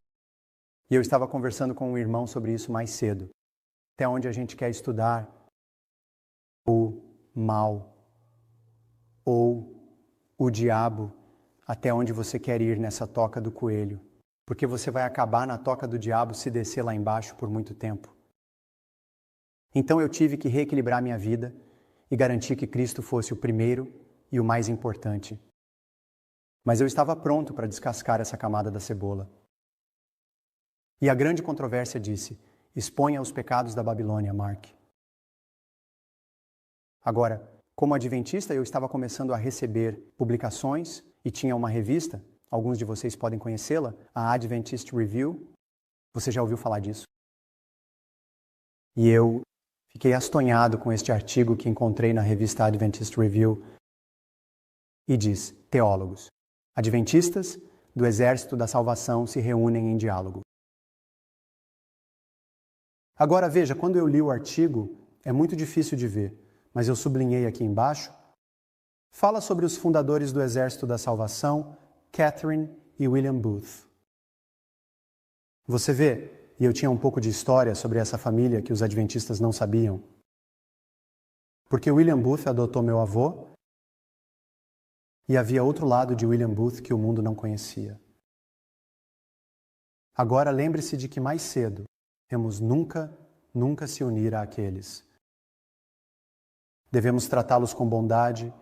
E eu estava conversando com um irmão sobre isso mais cedo. Até onde a gente quer estudar o mal ou o diabo, até onde você quer ir nessa toca do coelho. Porque você vai acabar na toca do diabo se descer lá embaixo por muito tempo. Então eu tive que reequilibrar minha vida e garantir que Cristo fosse o primeiro e o mais importante. Mas eu estava pronto para descascar essa camada da cebola. E a grande controvérsia disse: exponha os pecados da Babilônia, Mark. Agora, como adventista, eu estava começando a receber publicações e tinha uma revista, alguns de vocês podem conhecê-la, a Adventist Review. Você já ouviu falar disso? E eu fiquei astonhado com este artigo que encontrei na revista Adventist Review e diz: teólogos, adventistas do Exército da Salvação se reúnem em diálogo. Agora veja, quando eu li o artigo, é muito difícil de ver, mas eu sublinhei aqui embaixo, fala sobre os fundadores do Exército da Salvação, Catherine e William Booth. Você vê, e eu tinha um pouco de história sobre essa família que os adventistas não sabiam. Porque William Booth adotou meu avô, e havia outro lado de William Booth que o mundo não conhecia. Agora lembre-se de que mais cedo devemos nunca se unir àqueles. Devemos tratá-los com bondade,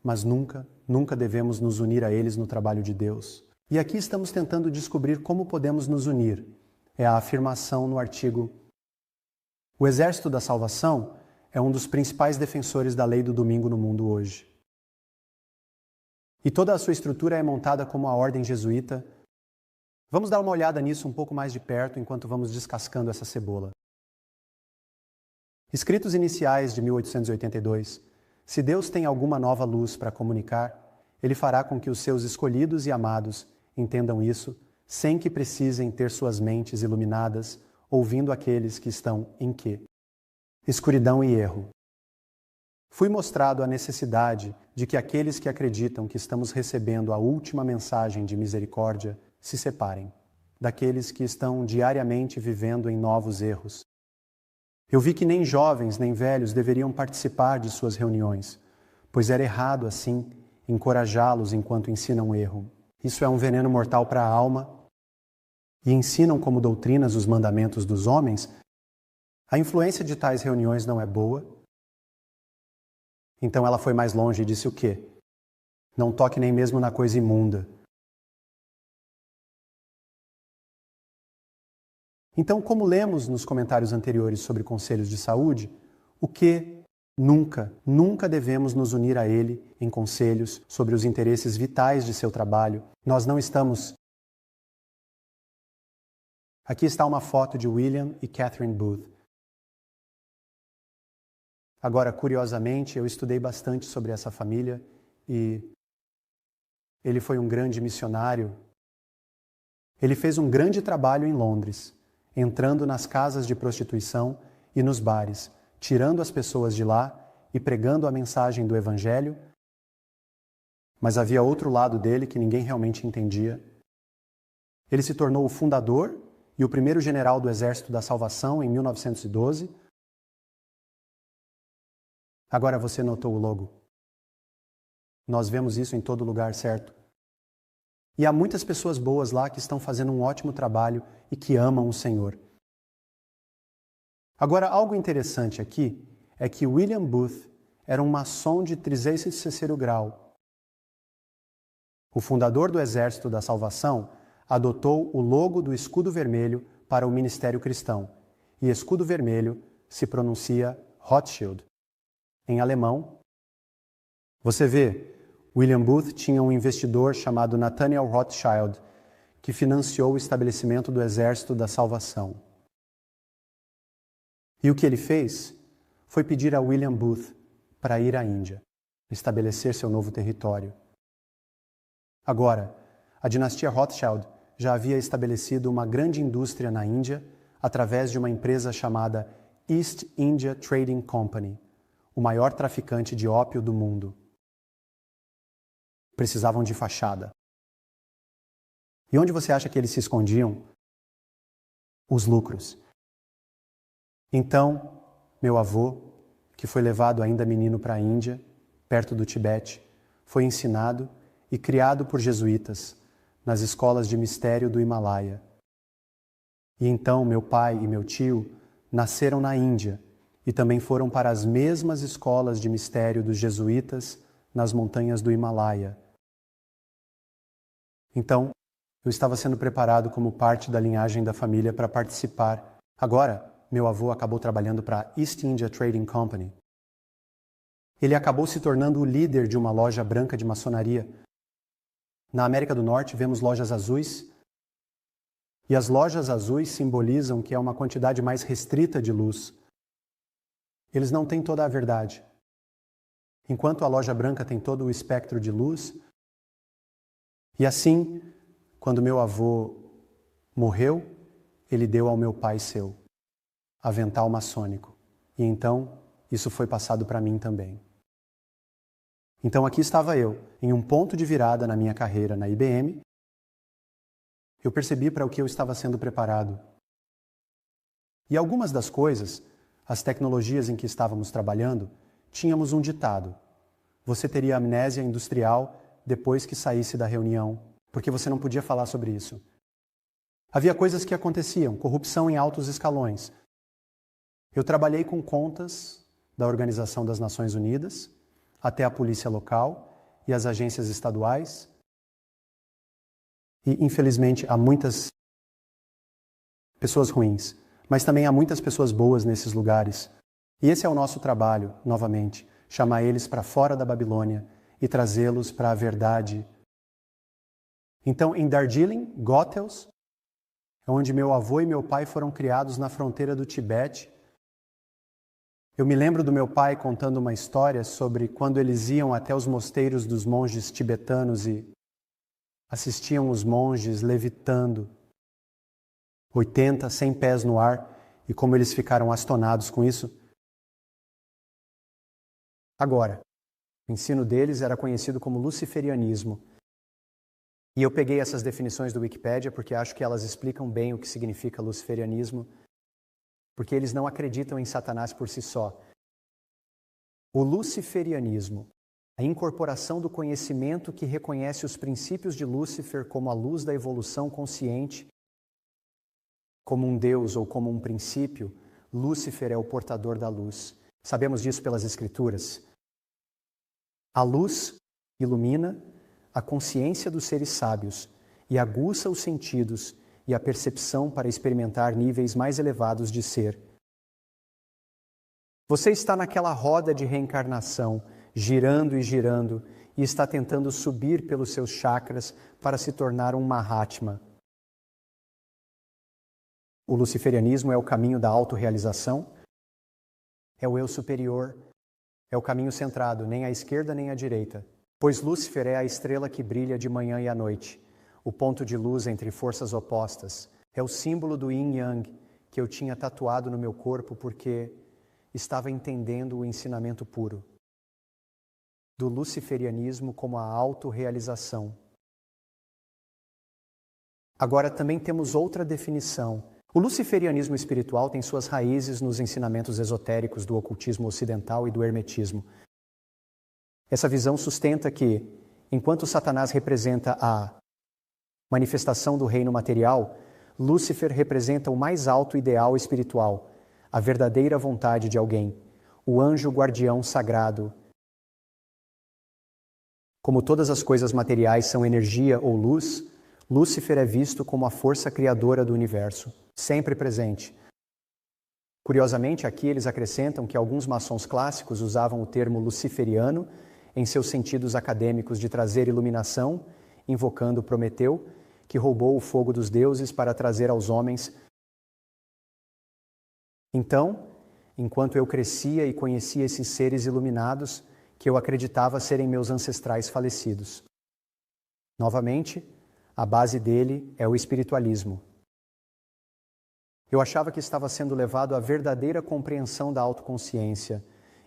mas nunca devemos nos unir a eles no trabalho de Deus. E aqui estamos tentando descobrir como podemos nos unir. É a afirmação no artigo. O Exército da Salvação é um dos principais defensores da lei do domingo no mundo hoje. E toda a sua estrutura é montada como a ordem jesuíta. Vamos dar uma olhada nisso um pouco mais de perto enquanto vamos descascando essa cebola. Escritos iniciais de 1882. Se Deus tem alguma nova luz para comunicar, Ele fará com que os seus escolhidos e amados entendam isso, sem que precisem ter suas mentes iluminadas, ouvindo aqueles que estão em quê? Escuridão e erro. Fui mostrado a necessidade de que aqueles que acreditam que estamos recebendo a última mensagem de misericórdia se separem daqueles que estão diariamente vivendo em novos erros. Eu vi que nem jovens nem velhos deveriam participar de suas reuniões, pois era errado, assim, encorajá-los enquanto ensinam erro. Isso é um veneno mortal para a alma. E ensinam como doutrinas os mandamentos dos homens. A influência de tais reuniões não é boa. Então ela foi mais longe e disse o quê? Não toque nem mesmo na coisa imunda. Então, como lemos nos comentários anteriores sobre conselhos de saúde, o que nunca devemos nos unir a ele em conselhos sobre os interesses vitais de seu trabalho. Nós não estamos... Aqui está uma foto de William e Catherine Booth. Agora, curiosamente, eu estudei bastante sobre essa família e ele foi um grande missionário. Ele fez um grande trabalho em Londres, entrando nas casas de prostituição e nos bares, tirando as pessoas de lá e pregando a mensagem do Evangelho. Mas havia outro lado dele que ninguém realmente entendia. Ele se tornou o fundador e o primeiro general do Exército da Salvação em 1912. Agora você notou o logo. Nós vemos isso em todo lugar, certo? E há muitas pessoas boas lá que estão fazendo um ótimo trabalho e que amam o Senhor. Agora, algo interessante aqui é que William Booth era um maçom de 33º grau. O fundador do Exército da Salvação adotou o logo do escudo vermelho para o ministério cristão, e escudo vermelho se pronuncia Rothschild. Em alemão, você vê, William Booth tinha um investidor chamado Nathaniel Rothschild, que financiou o estabelecimento do Exército da Salvação. E o que ele fez foi pedir a William Booth para ir à Índia, estabelecer seu novo território. Agora, a dinastia Rothschild já havia estabelecido uma grande indústria na Índia através de uma empresa chamada East India Trading Company, o maior traficante de ópio do mundo. Precisavam de fachada. E onde você acha que eles se escondiam? Os lucros. Então, meu avô, que foi levado ainda menino para a Índia, perto do Tibete, foi ensinado e criado por jesuítas nas escolas de mistério do Himalaia. E então meu pai e meu tio nasceram na Índia e também foram para as mesmas escolas de mistério dos jesuítas nas montanhas do Himalaia. Então, eu estava sendo preparado como parte da linhagem da família para participar. Agora, meu avô acabou trabalhando para a East India Trading Company. Ele acabou se tornando o líder de uma loja branca de maçonaria. Na América do Norte, vemos lojas azuis, e as lojas azuis simbolizam que é uma quantidade mais restrita de luz. Eles não têm toda a verdade. Enquanto a loja branca tem todo o espectro de luz. E assim, quando meu avô morreu, ele deu ao meu pai seu avental maçônico. E então, isso foi passado para mim também. Então aqui estava eu, em um ponto de virada na minha carreira na IBM. Eu percebi para o que eu estava sendo preparado. E algumas das coisas, as tecnologias em que estávamos trabalhando, tínhamos um ditado. Você teria amnésia industrial depois que saísse da reunião, porque você não podia falar sobre isso. Havia coisas que aconteciam, corrupção em altos escalões. Eu trabalhei com contas da Organização das Nações Unidas, até a polícia local e as agências estaduais. E, infelizmente, há muitas pessoas ruins, mas também há muitas pessoas boas nesses lugares. E esse é o nosso trabalho, novamente, chamar eles para fora da Babilônia e trazê-los para a verdade. Então, em Darjeeling, Gothels, onde meu avô e meu pai foram criados na fronteira do Tibete, eu me lembro do meu pai contando uma história sobre quando eles iam até os mosteiros dos monges tibetanos e assistiam os monges levitando 80, 100 pés no ar e como eles ficaram astonados com isso. Agora, o ensino deles era conhecido como luciferianismo. E eu peguei essas definições do Wikipédia porque acho que elas explicam bem o que significa luciferianismo, porque eles não acreditam em Satanás por si só. O luciferianismo, a incorporação do conhecimento que reconhece os princípios de Lúcifer como a luz da evolução consciente, como um Deus ou como um princípio, Lúcifer é o portador da luz. Sabemos disso pelas Escrituras. A luz ilumina a consciência dos seres sábios e aguça os sentidos e a percepção para experimentar níveis mais elevados de ser. Você está naquela roda de reencarnação, girando e está tentando subir pelos seus chakras para se tornar um Mahatma. O luciferianismo é o caminho da autorrealização, é o eu superior, é o caminho centrado, nem à esquerda nem à direita, pois Lúcifer é a estrela que brilha de manhã e à noite. O ponto de luz entre forças opostas. É o símbolo do Yin Yang que eu tinha tatuado no meu corpo porque estava entendendo o ensinamento puro do luciferianismo como a autorrealização. Agora também temos outra definição. O luciferianismo espiritual tem suas raízes nos ensinamentos esotéricos do ocultismo ocidental e do hermetismo. Essa visão sustenta que, enquanto Satanás representa a manifestação do reino material, Lúcifer representa o mais alto ideal espiritual, a verdadeira vontade de alguém, o anjo guardião sagrado. Como todas as coisas materiais são energia ou luz, Lúcifer é visto como a força criadora do universo, sempre presente. Curiosamente, aqui eles acrescentam que alguns maçons clássicos usavam o termo luciferiano em seus sentidos acadêmicos de trazer iluminação, invocando Prometeu, que roubou o fogo dos deuses para trazer aos homens. Então, enquanto eu crescia e conhecia esses seres iluminados, que eu acreditava serem meus ancestrais falecidos. Novamente, a base dele é o espiritualismo. Eu achava que estava sendo levado à verdadeira compreensão da autoconsciência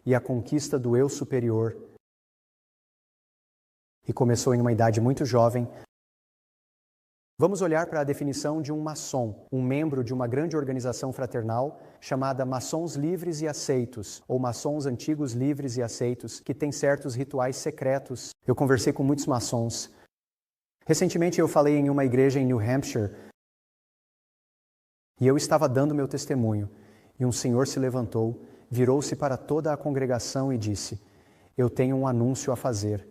e à conquista do eu superior. E começou em uma idade muito jovem. Vamos olhar para a definição de um maçom, um membro de uma grande organização fraternal chamada Maçons Livres e Aceitos, ou Maçons Antigos Livres e Aceitos, que tem certos rituais secretos. Eu conversei com muitos maçons. Recentemente eu falei em uma igreja em New Hampshire e eu estava dando meu testemunho e um senhor se levantou, virou-se para toda a congregação e disse: "Eu tenho um anúncio a fazer.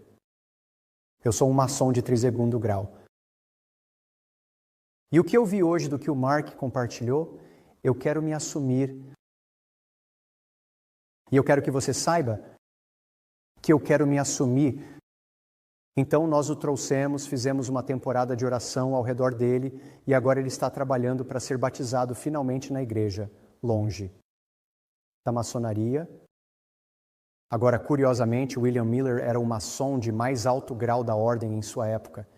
Eu sou um maçom de 32º grau. E o que eu vi hoje do que o Mark compartilhou, eu quero me assumir. E eu quero que você saiba que eu quero me assumir." Então nós o trouxemos, fizemos uma temporada de oração ao redor dele e agora ele está trabalhando para ser batizado finalmente na igreja, longe da maçonaria. Agora, curiosamente, William Miller era um maçom de mais alto grau da ordem em sua época.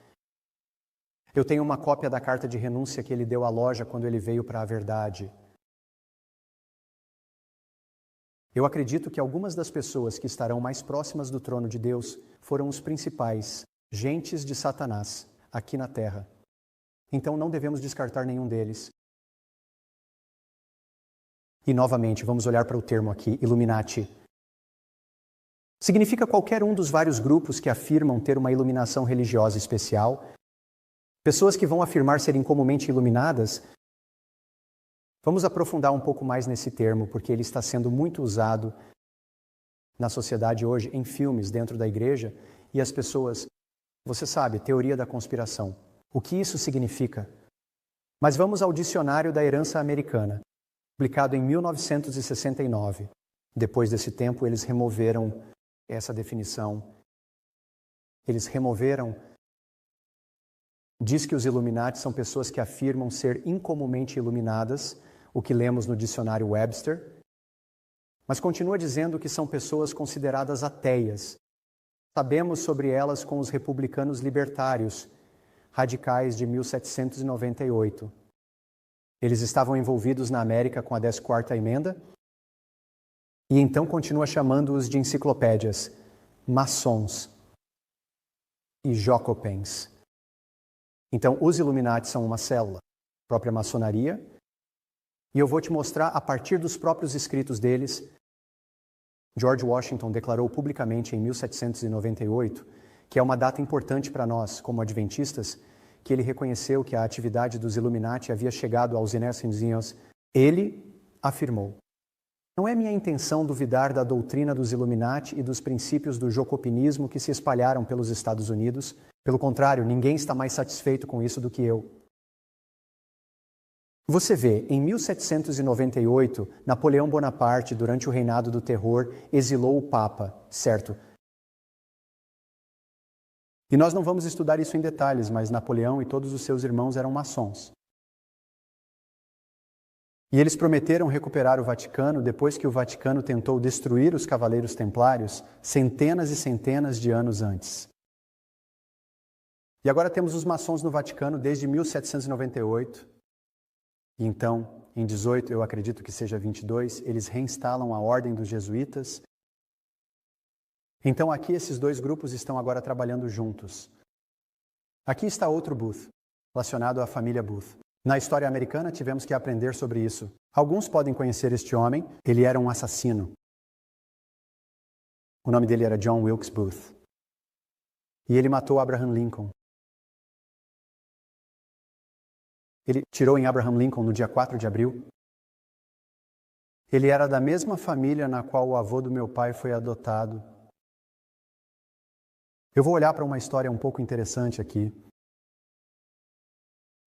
Eu tenho uma cópia da carta de renúncia que ele deu à loja quando ele veio para a verdade. Eu acredito que algumas das pessoas que estarão mais próximas do trono de Deus foram os principais, gentes de Satanás, aqui na terra. Então não devemos descartar nenhum deles. E novamente, vamos olhar para o termo aqui, Illuminati. Significa qualquer um dos vários grupos que afirmam ter uma iluminação religiosa especial. Pessoas que vão afirmar serem comumente iluminadas. Vamos aprofundar um pouco mais nesse termo, porque ele está sendo muito usado na sociedade hoje, em filmes dentro da igreja, e as pessoas, você sabe, teoria da conspiração. O que isso significa? Mas vamos ao Dicionário da Herança Americana, publicado em 1969. Depois desse tempo, eles removeram essa definição. Eles removeram. Diz que os Illuminati são pessoas que afirmam ser incomumente iluminadas, o que lemos no dicionário Webster, mas continua dizendo que são pessoas consideradas ateias. Sabemos sobre elas com os republicanos libertários, radicais de 1798. Eles estavam envolvidos na América com a 14ª emenda, e então continua chamando-os de enciclopédias, maçons e jacobins. Então, os Illuminati são uma célula, a própria maçonaria, e eu vou te mostrar, a partir dos próprios escritos deles, George Washington declarou publicamente em 1798, que é uma data importante para nós, como adventistas, que ele reconheceu que a atividade dos Illuminati havia chegado aos Inés. Ele afirmou: "Não é minha intenção duvidar da doutrina dos Illuminati e dos princípios do jacobinismo que se espalharam pelos Estados Unidos. Pelo contrário, ninguém está mais satisfeito com isso do que eu." Você vê, em 1798, Napoleão Bonaparte, durante o reinado do terror, exilou o Papa, certo? E nós não vamos estudar isso em detalhes, mas Napoleão e todos os seus irmãos eram maçons. E eles prometeram recuperar o Vaticano depois que o Vaticano tentou destruir os Cavaleiros Templários centenas e centenas de anos antes. E agora temos os maçons no Vaticano desde 1798. E então, em 18, eu acredito que seja 22, eles reinstalam a Ordem dos Jesuítas. Então aqui esses dois grupos estão agora trabalhando juntos. Aqui está outro Booth, relacionado à família Booth. Na história americana tivemos que aprender sobre isso. Alguns podem conhecer este homem, ele era um assassino. O nome dele era John Wilkes Booth. E ele matou Abraham Lincoln. Ele tirou em Abraham Lincoln no dia 4 de abril. Ele era da mesma família na qual o avô do meu pai foi adotado. Eu vou olhar para uma história um pouco interessante aqui.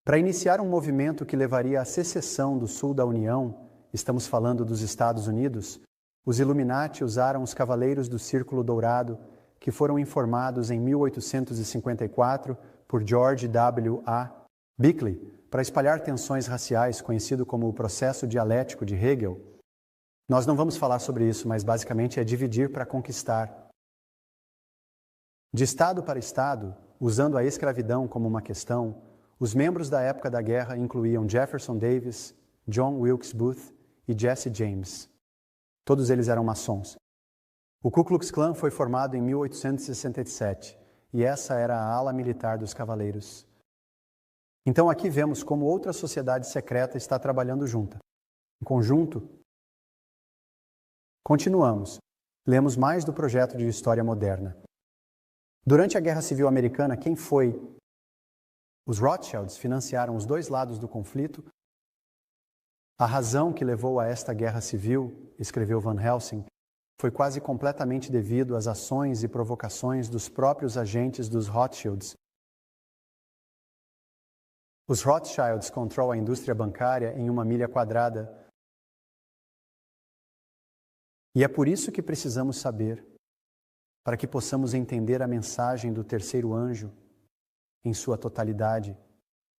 Para iniciar um movimento que levaria à secessão do sul da União, estamos falando dos Estados Unidos, os Illuminati usaram os Cavaleiros do Círculo Dourado, que foram informados em 1854 por George W. A. Bickley, para espalhar tensões raciais, conhecido como o processo dialético de Hegel. Nós não vamos falar sobre isso, mas basicamente é dividir para conquistar. De estado para estado, usando a escravidão como uma questão, os membros da época da guerra incluíam Jefferson Davis, John Wilkes Booth e Jesse James. Todos eles eram maçons. O Ku Klux Klan foi formado em 1867 e essa era a ala militar dos Cavaleiros. Então aqui vemos como outra sociedade secreta está trabalhando junta. Em conjunto, continuamos. Lemos mais do projeto de história moderna. Durante a Guerra Civil Americana, quem foi? Os Rothschilds financiaram os dois lados do conflito. A razão que levou a esta guerra civil, escreveu Van Helsing, foi quase completamente devido às ações e provocações dos próprios agentes dos Rothschilds. Os Rothschilds controlam a indústria bancária em uma milha quadrada. E é por isso que precisamos saber, para que possamos entender a mensagem do terceiro anjo em sua totalidade,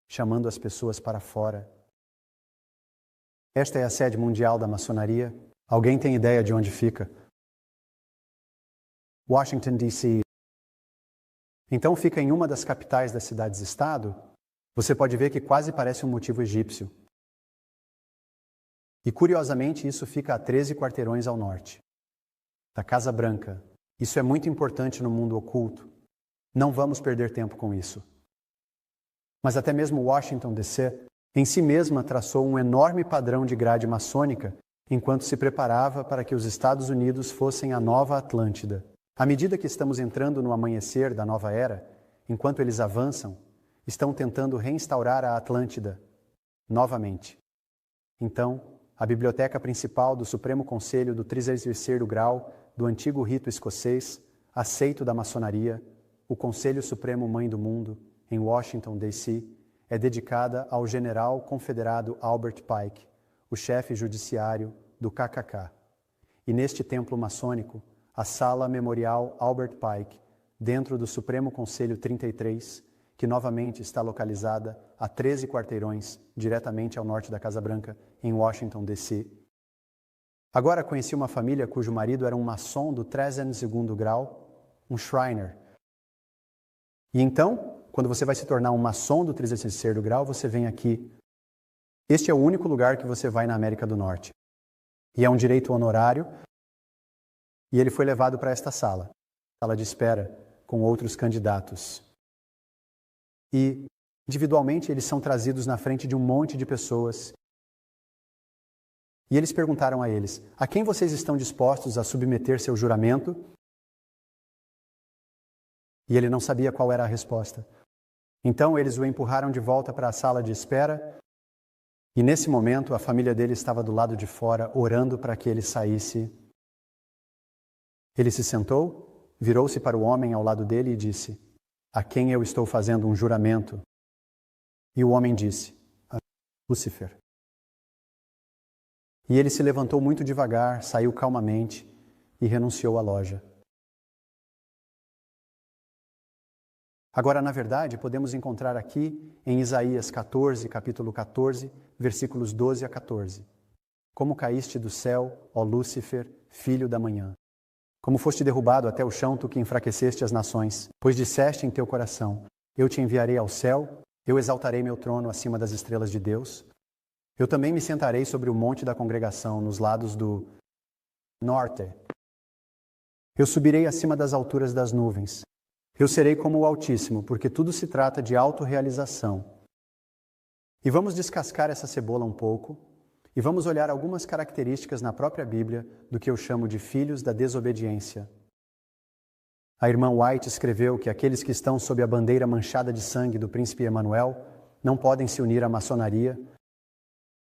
chamando as pessoas para fora. Esta é a sede mundial da maçonaria. Alguém tem ideia de onde fica? Washington, D.C. Então fica em uma das capitais das cidades-estado. Você pode ver que quase parece um motivo egípcio. E curiosamente isso fica a 13 quarteirões ao norte da Casa Branca. Isso é muito importante no mundo oculto. Não vamos perder tempo com isso. Mas até mesmo Washington, D.C., em si mesma traçou um enorme padrão de grade maçônica enquanto se preparava para que os Estados Unidos fossem a nova Atlântida. À medida que estamos entrando no amanhecer da nova era, enquanto eles avançam, estão tentando reinstaurar a Atlântida novamente. Então, a biblioteca principal do Supremo Conselho do 33º grau do antigo rito escocês, aceito da maçonaria, o Conselho Supremo Mãe do Mundo, em Washington, D.C., é dedicada ao general confederado Albert Pike, o chefe judiciário do KKK. E neste templo maçônico, a Sala Memorial Albert Pike, dentro do Supremo Conselho 33, que novamente está localizada a 13 quarteirões, diretamente ao norte da Casa Branca, em Washington, D.C. Agora conheci uma família cujo marido era um maçom do 32º grau, um Shriner. E então, quando você vai se tornar um maçom do 33º grau, você vem aqui. Este é o único lugar que você vai na América do Norte. E é um direito honorário. E ele foi levado para esta sala de espera, com outros candidatos. E, individualmente, eles são trazidos na frente de um monte de pessoas. E eles perguntaram a eles: a quem vocês estão dispostos a submeter seu juramento? E ele não sabia qual era a resposta. Então eles o empurraram de volta para a sala de espera e nesse momento a família dele estava do lado de fora orando para que ele saísse. Ele se sentou, virou-se para o homem ao lado dele e disse: a quem eu estou fazendo um juramento? E o homem disse: a Lúcifer. E ele se levantou muito devagar, saiu calmamente e renunciou à loja. Agora, na verdade, podemos encontrar aqui em Isaías 14, capítulo 14, versículos 12 a 14. Como caíste do céu, ó Lúcifer, filho da manhã. Como foste derrubado até o chão, tu que enfraqueceste as nações. Pois disseste em teu coração: eu te enviarei ao céu, eu exaltarei meu trono acima das estrelas de Deus. Eu também me sentarei sobre o monte da congregação, nos lados do norte. Eu subirei acima das alturas das nuvens. Eu serei como o Altíssimo, porque tudo se trata de autorrealização. E vamos descascar essa cebola um pouco e vamos olhar algumas características na própria Bíblia do que eu chamo de filhos da desobediência. A irmã White escreveu que aqueles que estão sob a bandeira manchada de sangue do príncipe Emanuel não podem se unir à maçonaria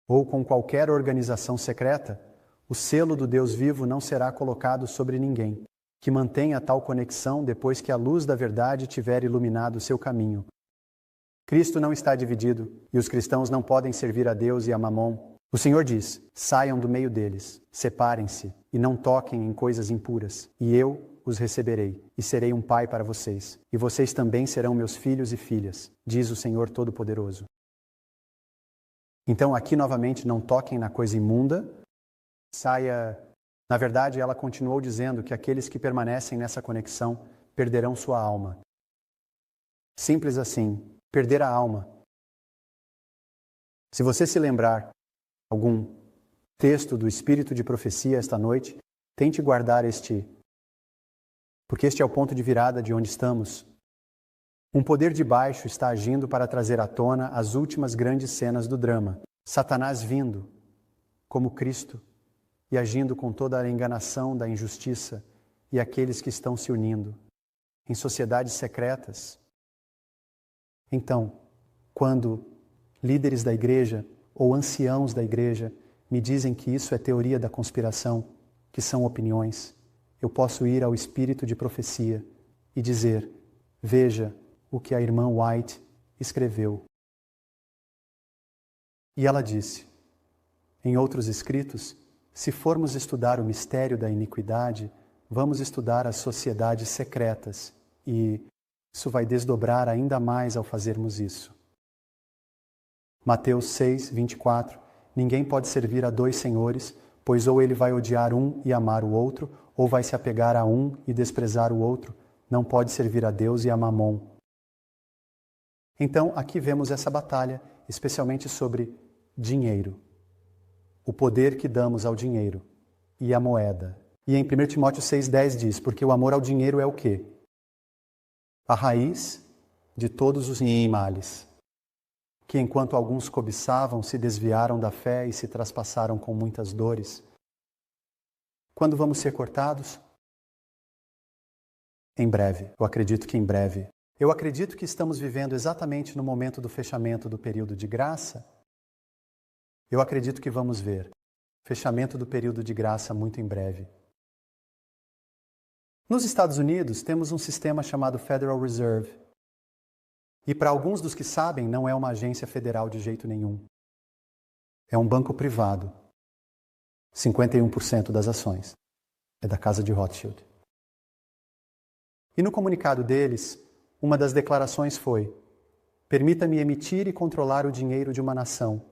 ou com qualquer organização secreta, O selo do Deus vivo não será colocado sobre ninguém, que mantenha tal conexão depois que a luz da verdade tiver iluminado o seu caminho. Cristo não está dividido e os cristãos não podem servir a Deus e a Mamon. O Senhor diz: saiam do meio deles, separem-se e não toquem em coisas impuras, e eu os receberei e serei um pai para vocês, e vocês também serão meus filhos e filhas, diz o Senhor Todo-Poderoso. Então aqui novamente não toquem na coisa imunda, saia. Na verdade, ela continuou dizendo que aqueles que permanecem nessa conexão perderão sua alma. Simples assim, perder a alma. Se você se lembrar algum texto do Espírito de Profecia esta noite, tente guardar porque este é o ponto de virada de onde estamos. Um poder de baixo está agindo para trazer à tona as últimas grandes cenas do drama. Satanás vindo, como Cristo, e agindo com toda a enganação da injustiça e aqueles que estão se unindo em sociedades secretas. Então, quando líderes da igreja ou anciãos da igreja me dizem que isso é teoria da conspiração, que são opiniões, eu posso ir ao Espírito de Profecia e dizer: veja o que a irmã White escreveu. E ela disse, em outros escritos, se formos estudar o mistério da iniquidade, vamos estudar as sociedades secretas e isso vai desdobrar ainda mais ao fazermos isso. Mateus 6, 24. Ninguém pode servir a dois senhores, pois ou ele vai odiar um e amar o outro, ou vai se apegar a um e desprezar o outro. Não pode servir a Deus e a Mamon. Então, aqui vemos essa batalha, especialmente sobre dinheiro. O poder que damos ao dinheiro e a moeda. E em 1 Timóteo 6,10 diz, porque o amor ao dinheiro é o quê? A raiz de todos os males, que enquanto alguns cobiçavam, se desviaram da fé e se traspassaram com muitas dores. Quando vamos ser cortados? Em breve. Eu acredito que em breve. Eu acredito que estamos vivendo exatamente no momento do fechamento do período de graça. Eu acredito que vamos ver fechamento do período de graça muito em breve. Nos Estados Unidos, temos um sistema chamado Federal Reserve. E para alguns dos que sabem, não é uma agência federal de jeito nenhum. É um banco privado. 51% das ações é da casa de Rothschild. E no comunicado deles, uma das declarações foi: permita-me emitir e controlar o dinheiro de uma nação,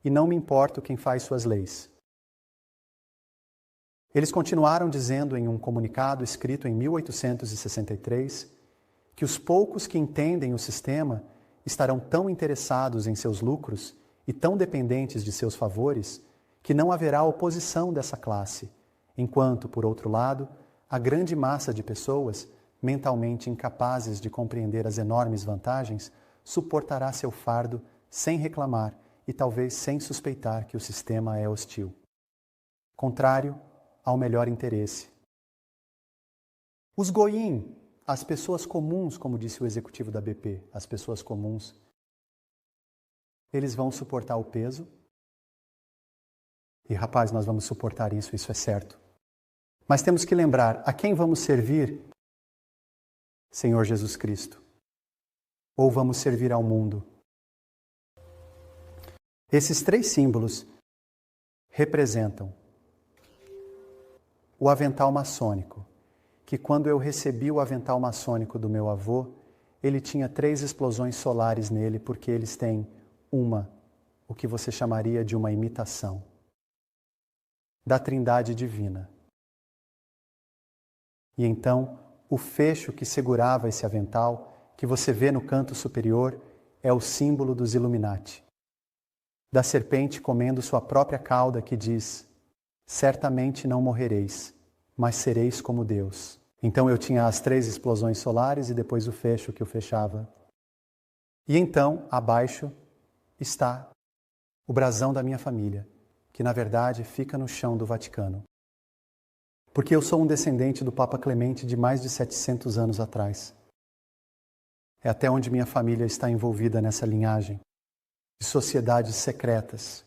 e não me importo quem faz suas leis. Eles continuaram dizendo em um comunicado escrito em 1863 que os poucos que entendem o sistema estarão tão interessados em seus lucros e tão dependentes de seus favores que não haverá oposição dessa classe, enquanto, por outro lado, a grande massa de pessoas, mentalmente incapazes de compreender as enormes vantagens, suportará seu fardo sem reclamar e talvez sem suspeitar que o sistema é hostil. Contrário ao melhor interesse. Os goim, as pessoas comuns, como disse o executivo da BP, as pessoas comuns, eles vão suportar o peso. E rapaz, nós vamos suportar isso é certo. Mas temos que lembrar, a quem vamos servir? Senhor Jesus Cristo. Ou vamos servir ao mundo? Esses três símbolos representam o avental maçônico, que quando eu recebi o avental maçônico do meu avô, ele tinha 3 explosões solares nele, porque eles têm o que você chamaria de uma imitação da Trindade Divina. E então, o fecho que segurava esse avental, que você vê no canto superior, é o símbolo dos Illuminati. Da serpente comendo sua própria cauda, que diz: certamente não morrereis, mas sereis como Deus. Então eu tinha as 3 explosões solares e depois o fecho que o fechava. E então, abaixo, está o brasão da minha família, que na verdade fica no chão do Vaticano. Porque eu sou um descendente do Papa Clemente de mais de 700 anos atrás. É até onde minha família está envolvida nessa linhagem de sociedades secretas.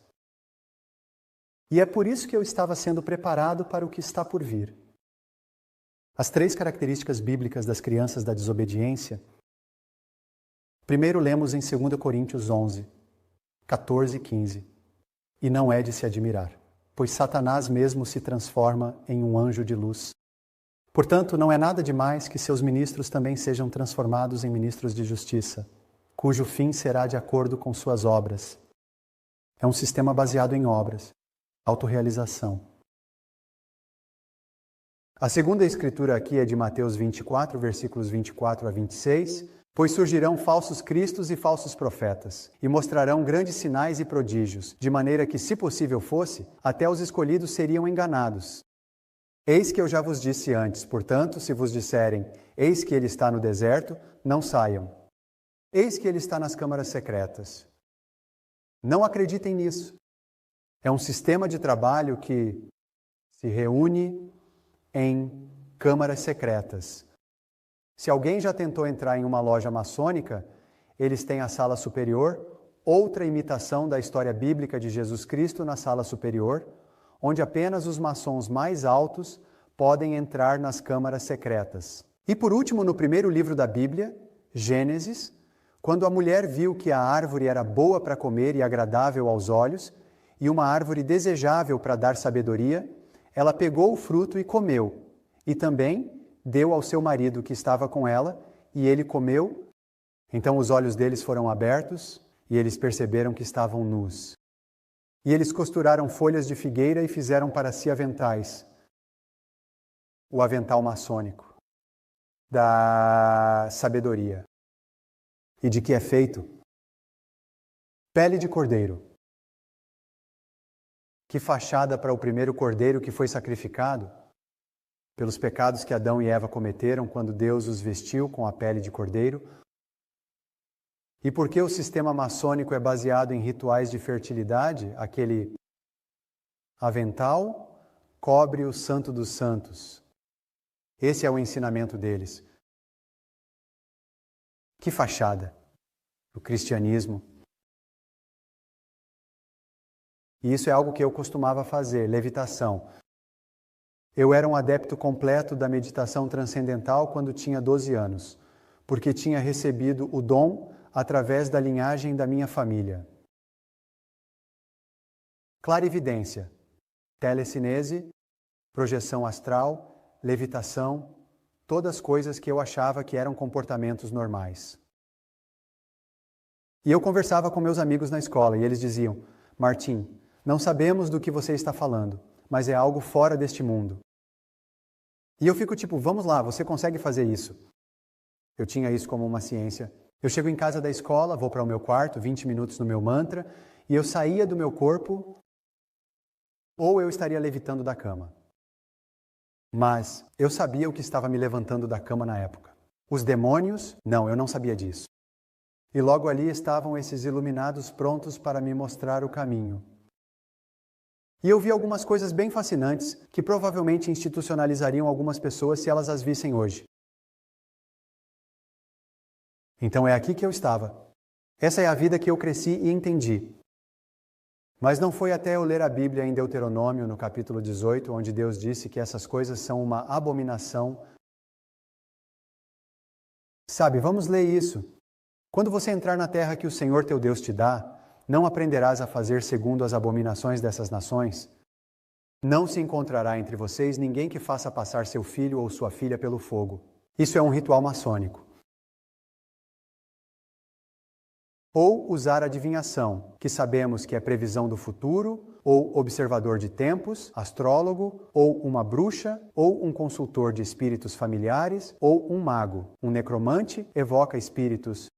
E é por isso que eu estava sendo preparado para o que está por vir. As 3 características bíblicas das crianças da desobediência. Primeiro lemos em 2 Coríntios 11, 14 e 15. E não é de se admirar, pois Satanás mesmo se transforma em um anjo de luz. Portanto, não é nada demais que seus ministros também sejam transformados em ministros de justiça, cujo fim será de acordo com suas obras. É um sistema baseado em obras, autorrealização. A segunda escritura aqui é de Mateus 24, versículos 24 a 26. Pois surgirão falsos cristos e falsos profetas, e mostrarão grandes sinais e prodígios, de maneira que, se possível fosse, até os escolhidos seriam enganados. Eis que eu já vos disse antes, portanto, se vos disserem, eis que ele está no deserto, não saiam. Eis que ele está nas câmaras secretas. Não acreditem nisso. É um sistema de trabalho que se reúne em câmaras secretas. Se alguém já tentou entrar em uma loja maçônica, eles têm a sala superior, outra imitação da história bíblica de Jesus Cristo na sala superior, onde apenas os maçons mais altos podem entrar nas câmaras secretas. E por último, no primeiro livro da Bíblia, Gênesis, quando a mulher viu que a árvore era boa para comer e agradável aos olhos, e uma árvore desejável para dar sabedoria, ela pegou o fruto e comeu, e também deu ao seu marido que estava com ela, e ele comeu. Então os olhos deles foram abertos, e eles perceberam que estavam nus. E eles costuraram folhas de figueira e fizeram para si aventais. O avental maçônico da sabedoria. E de que é feito? Pele de cordeiro. Que fachada para o primeiro cordeiro que foi sacrificado pelos pecados que Adão e Eva cometeram quando Deus os vestiu com a pele de cordeiro. E porque o sistema maçônico é baseado em rituais de fertilidade, aquele avental cobre o Santo dos Santos. Esse é o ensinamento deles. Que fachada! O cristianismo. E isso é algo que eu costumava fazer, levitação. Eu era um adepto completo da meditação transcendental quando tinha 12 anos, porque tinha recebido o dom através da linhagem da minha família. Clarividência, telecinese, projeção astral, levitação, todas coisas que eu achava que eram comportamentos normais. E eu conversava com meus amigos na escola e eles diziam: Martim, não sabemos do que você está falando, mas é algo fora deste mundo. E eu fico tipo, vamos lá, você consegue fazer isso? Eu tinha isso como uma ciência. Eu chego em casa da escola, vou para o meu quarto, 20 minutos no meu mantra, e eu saía do meu corpo, ou eu estaria levitando da cama. Mas eu sabia o que estava me levantando da cama na época. Os demônios, não, eu não sabia disso. E logo ali estavam esses iluminados prontos para me mostrar o caminho. E eu vi algumas coisas bem fascinantes que provavelmente institucionalizariam algumas pessoas se elas as vissem hoje. Então é aqui que eu estava. Essa é a vida que eu cresci e entendi. Mas não foi até eu ler a Bíblia em Deuteronômio, no capítulo 18, onde Deus disse que essas coisas são uma abominação. Sabe, vamos ler isso. Quando você entrar na terra que o Senhor teu Deus te dá, não aprenderás a fazer segundo as abominações dessas nações? Não se encontrará entre vocês ninguém que faça passar seu filho ou sua filha pelo fogo. Isso é um ritual maçônico. Ou usar adivinhação, que sabemos que é previsão do futuro, ou observador de tempos, astrólogo, ou uma bruxa, ou um consultor de espíritos familiares, ou um mago. Um necromante evoca espíritos.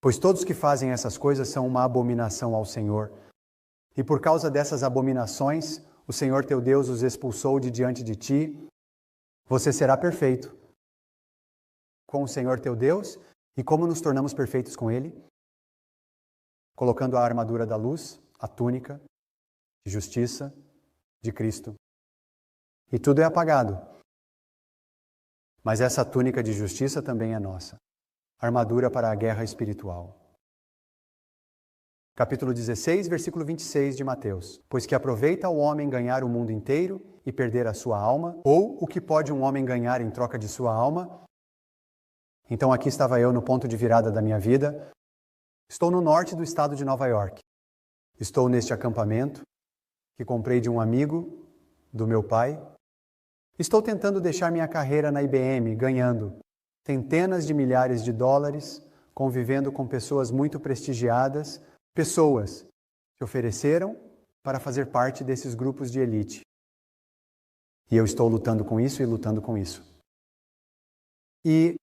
Pois todos que fazem essas coisas são uma abominação ao Senhor. E por causa dessas abominações, o Senhor teu Deus os expulsou de diante de ti. Você será perfeito com o Senhor teu Deus. E como nos tornamos perfeitos com Ele? Colocando a armadura da luz, a túnica de justiça de Cristo. E tudo é apagado. Mas essa túnica de justiça também é nossa. Armadura para a guerra espiritual. Capítulo 16, versículo 26 de Mateus. Pois que aproveita o homem ganhar o mundo inteiro e perder a sua alma, ou o que pode um homem ganhar em troca de sua alma? Então aqui estava eu no ponto de virada da minha vida. Estou no norte do estado de Nova York. Estou neste acampamento que comprei de um amigo do meu pai. Estou tentando deixar minha carreira na IBM, ganhando centenas de milhares de dólares, convivendo com pessoas muito prestigiadas, pessoas que ofereceram para fazer parte desses grupos de elite. E eu estou lutando com isso e lutando com isso. E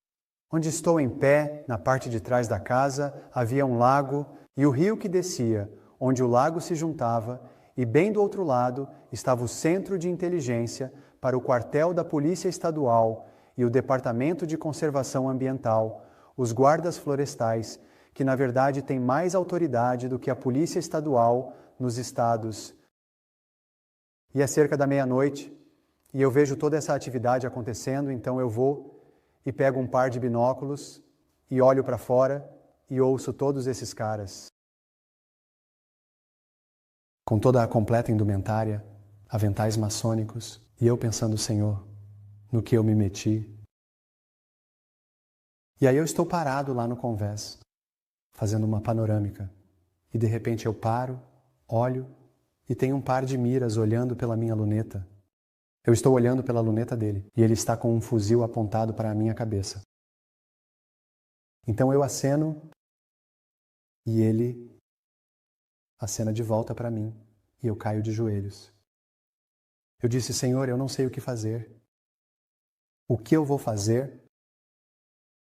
onde estou em pé, na parte de trás da casa, havia um lago e o rio que descia, onde o lago se juntava, e bem do outro lado estava o centro de inteligência para o quartel da Polícia Estadual e o Departamento de Conservação Ambiental, os guardas florestais, que na verdade têm mais autoridade do que a Polícia Estadual nos estados. E é cerca da meia-noite, e eu vejo toda essa atividade acontecendo, então eu vou e pego um par de binóculos e olho para fora e ouço todos esses caras com toda a completa indumentária, aventais maçônicos, e eu pensando, Senhor, no que eu me meti. E aí eu estou parado lá no convés, fazendo uma panorâmica, e de repente eu paro, olho, e tem um par de miras olhando pela minha luneta. Eu estou olhando pela luneta dele, e ele está com um fuzil apontado para a minha cabeça. Então eu aceno, e ele acena de volta para mim, e eu caio de joelhos. Eu disse, Senhor, eu não sei o que fazer. O que eu vou fazer?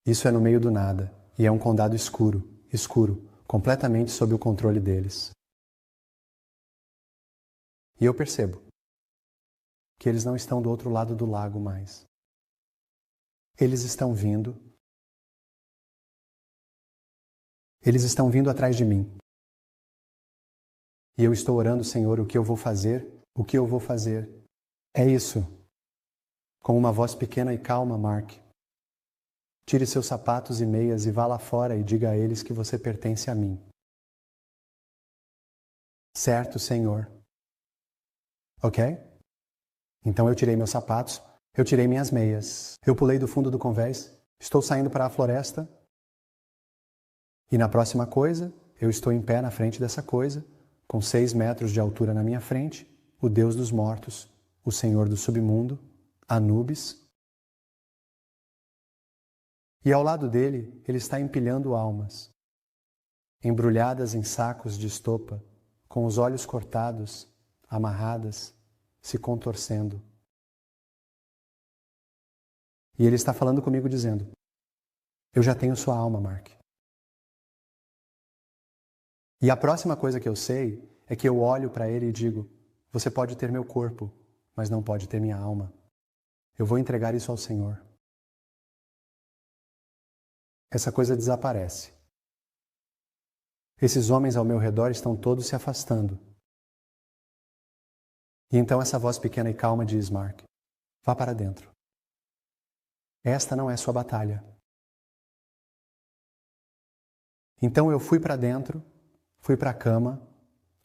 Isso é no meio do nada, e é um condado escuro, completamente sob o controle deles. E eu percebo que eles não estão do outro lado do lago mais. Eles estão vindo atrás de mim. E eu estou orando, Senhor, o que eu vou fazer? O que eu vou fazer? É isso. Com uma voz pequena e calma, Mark. Tire seus sapatos e meias e vá lá fora e diga a eles que você pertence a mim. Certo, Senhor. Ok? Então eu tirei meus sapatos, eu tirei minhas meias, eu pulei do fundo do convés, estou saindo para a floresta. E na próxima coisa, eu estou em pé na frente dessa coisa, com 6 metros de altura na minha frente, o Deus dos mortos, o Senhor do submundo, Anubis. E ao lado dele, ele está empilhando almas, embrulhadas em sacos de estopa, com os olhos cortados, amarradas, se contorcendo. E ele está falando comigo dizendo, eu já tenho sua alma, Mark. E a próxima coisa que eu sei é que eu olho para ele e digo, você pode ter meu corpo, mas não pode ter minha alma. Eu vou entregar isso ao Senhor. Essa coisa desaparece. Esses homens ao meu redor estão todos se afastando. E então essa voz pequena e calma diz, Mark, vá para dentro. Esta não é sua batalha. Então eu fui para dentro, fui para a cama,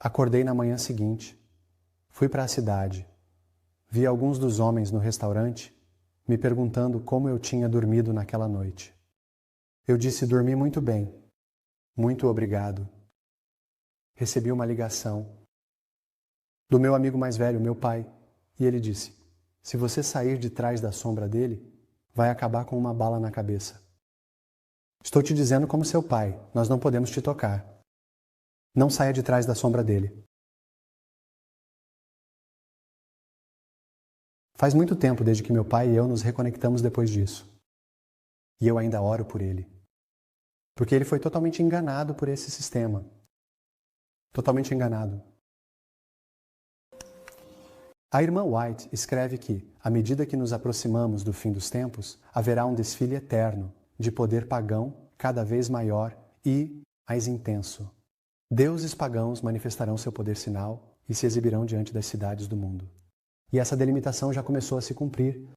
acordei na manhã seguinte, fui para a cidade, vi alguns dos homens no restaurante me perguntando como eu tinha dormido naquela noite. Eu disse, dormi muito bem, muito obrigado. Recebi uma ligação do meu amigo mais velho, meu pai, e ele disse, se você sair de trás da sombra dele, vai acabar com uma bala na cabeça. Estou te dizendo como seu pai, nós não podemos te tocar. Não saia de trás da sombra dele. Faz muito tempo desde que meu pai e eu nos reconectamos depois disso. E eu ainda oro por ele. Porque ele foi totalmente enganado por esse sistema. Totalmente enganado. A irmã White escreve que, à medida que nos aproximamos do fim dos tempos, haverá um desfile eterno de poder pagão cada vez maior e mais intenso. Deuses pagãos manifestarão seu poder sinal e se exibirão diante das cidades do mundo. E essa delimitação já começou a se cumprir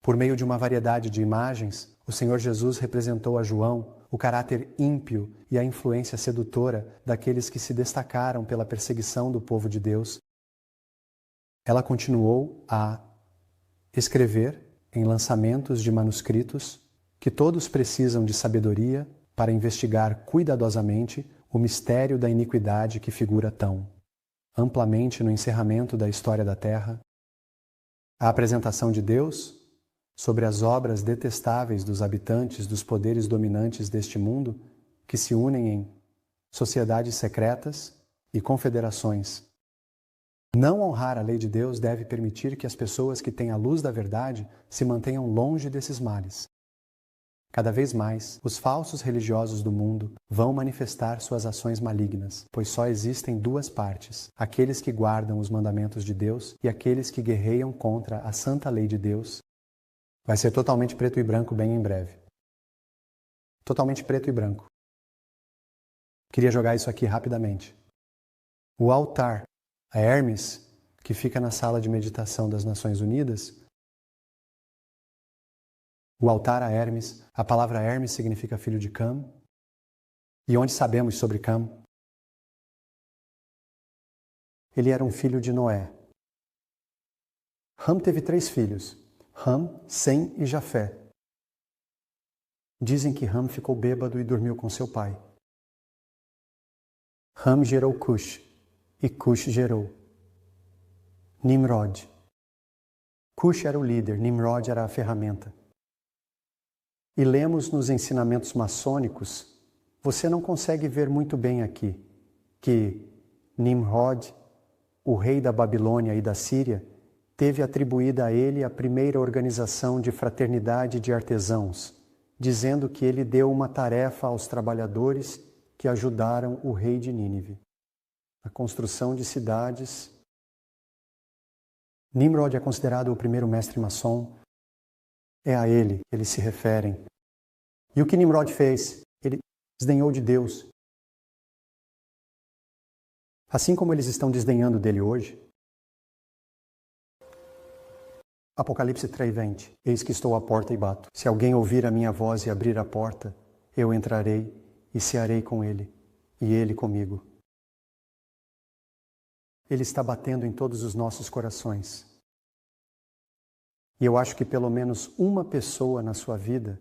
por meio de uma variedade de imagens O Senhor Jesus representou a João o caráter ímpio e a influência sedutora daqueles que se destacaram pela perseguição do povo de Deus. Ela continuou a escrever em lançamentos de manuscritos que todos precisam de sabedoria para investigar cuidadosamente o mistério da iniquidade que figura tão amplamente no encerramento da história da Terra. A apresentação de Deus sobre as obras detestáveis dos habitantes dos poderes dominantes deste mundo que se unem em sociedades secretas e confederações. Não honrar a lei de Deus deve permitir que as pessoas que têm a luz da verdade se mantenham longe desses males. Cada vez mais, os falsos religiosos do mundo vão manifestar suas ações malignas, pois só existem duas partes: aqueles que guardam os mandamentos de Deus e aqueles que guerreiam contra a santa lei de Deus. Vai ser totalmente preto e branco bem em breve. Totalmente preto e branco. Queria jogar isso aqui rapidamente. O altar a Hermes, que fica na sala de meditação das Nações Unidas, o altar a Hermes, a palavra Hermes significa filho de Cam. E onde sabemos sobre Cam? Ele era um filho de Noé. Ham teve 3 filhos, Ham, Sem e Jafé. Dizem que Ham ficou bêbado e dormiu com seu pai. Ham gerou Cush, e Cush gerou Nimrod. Cush era o líder, Nimrod era a ferramenta. E lemos nos ensinamentos maçônicos, você não consegue ver muito bem aqui, que Nimrod, o rei da Babilônia e da Síria, teve atribuída a ele a primeira organização de fraternidade de artesãos, dizendo que ele deu uma tarefa aos trabalhadores que ajudaram o rei de Nínive. A construção de cidades. Nimrod é considerado o primeiro mestre maçom. É a ele que eles se referem. E o que Nimrod fez? Ele desdenhou de Deus. Assim como eles estão desdenhando dele hoje. Apocalipse 3:20. Eis que estou à porta e bato. Se alguém ouvir a minha voz e abrir a porta, eu entrarei e cearei com ele, e ele comigo. Ele está batendo em todos os nossos corações. E eu acho que pelo menos uma pessoa na sua vida,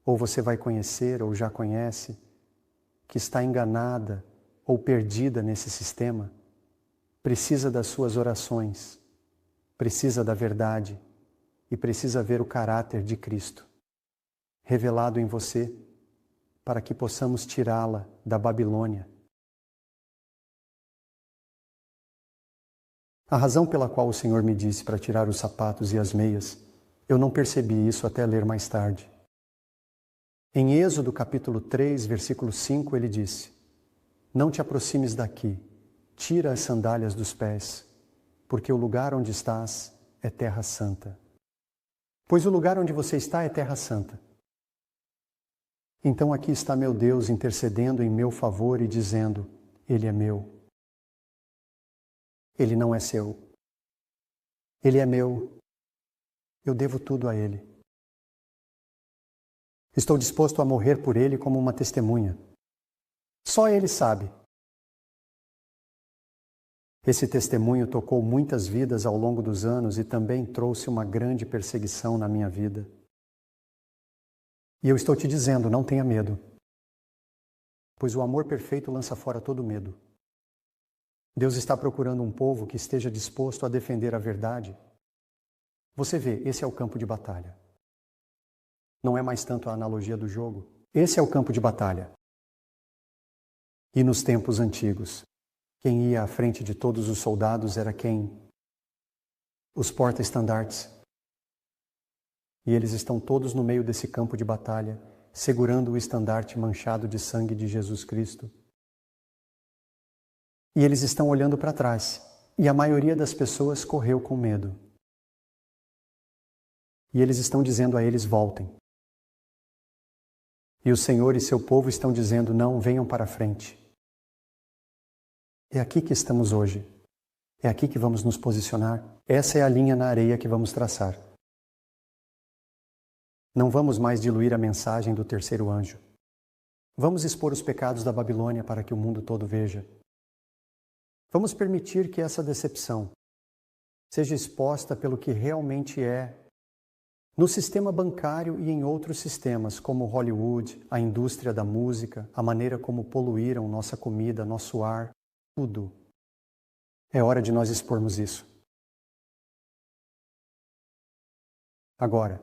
ou você vai conhecer, ou já conhece, que está enganada ou perdida nesse sistema, precisa das suas orações, precisa da verdade e precisa ver o caráter de Cristo revelado em você para que possamos tirá-la da Babilônia. A razão pela qual o Senhor me disse para tirar os sapatos e as meias, eu não percebi isso até ler mais tarde. Em Êxodo capítulo 3, versículo 5, ele disse: não te aproximes daqui, tira as sandálias dos pés, porque o lugar onde estás é terra santa. Pois o lugar onde você está é terra santa. Então aqui está meu Deus intercedendo em meu favor e dizendo: Ele é meu. Ele não é seu. Ele é meu. Eu devo tudo a Ele. Estou disposto a morrer por Ele como uma testemunha. Só Ele sabe. Esse testemunho tocou muitas vidas ao longo dos anos e também trouxe uma grande perseguição na minha vida. E eu estou te dizendo, não tenha medo, pois o amor perfeito lança fora todo medo. Deus está procurando um povo que esteja disposto a defender a verdade. Você vê, esse é o campo de batalha. Não é mais tanto a analogia do jogo. Esse é o campo de batalha. E nos tempos antigos, quem ia à frente de todos os soldados era quem? Os porta-estandartes. E eles estão todos no meio desse campo de batalha, segurando o estandarte manchado de sangue de Jesus Cristo. E eles estão olhando para trás. E a maioria das pessoas correu com medo. E eles estão dizendo a eles: voltem. E o Senhor e seu povo estão dizendo: não, venham para a frente. É aqui que estamos hoje. É aqui que vamos nos posicionar. Essa é a linha na areia que vamos traçar. Não vamos mais diluir a mensagem do terceiro anjo. Vamos expor os pecados da Babilônia para que o mundo todo veja. Vamos permitir que essa decepção seja exposta pelo que realmente é no sistema bancário e em outros sistemas, como Hollywood, a indústria da música, a maneira como poluíram nossa comida, nosso ar, tudo. É hora de nós expormos isso. Agora,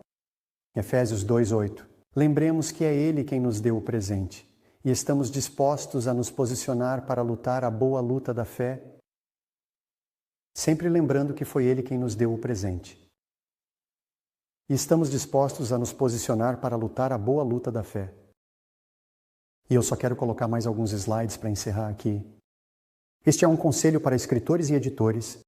Efésios 2:8. Lembremos que é Ele quem nos deu o presente e estamos dispostos a nos posicionar para lutar a boa luta da fé, sempre lembrando que foi Ele quem nos deu o presente. E estamos dispostos a nos posicionar para lutar a boa luta da fé. E eu só quero colocar mais alguns slides para encerrar aqui. Este é um conselho para escritores e editores.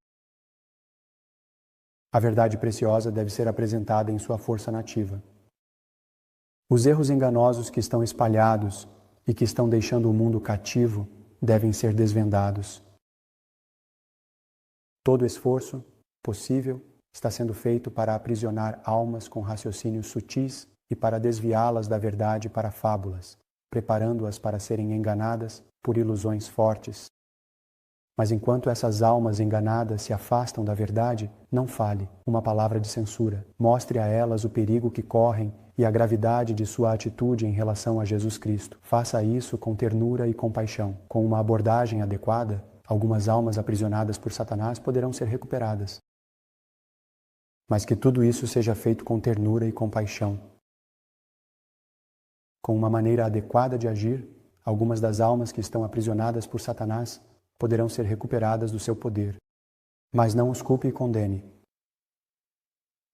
A verdade preciosa deve ser apresentada em sua força nativa. Os erros enganosos que estão espalhados e que estão deixando o mundo cativo devem ser desvendados. Todo esforço possível está sendo feito para aprisionar almas com raciocínios sutis e para desviá-las da verdade para fábulas, preparando-as para serem enganadas por ilusões fortes. Mas enquanto essas almas enganadas se afastam da verdade, não fale uma palavra de censura. Mostre a elas o perigo que correm e a gravidade de sua atitude em relação a Jesus Cristo. Faça isso com ternura e compaixão. Com uma abordagem adequada, algumas almas aprisionadas por Satanás poderão ser recuperadas. Mas que tudo isso seja feito com ternura e compaixão. Com uma maneira adequada de agir, algumas das almas que estão aprisionadas por Satanás poderão ser recuperadas do seu poder. Mas não os culpe e condene.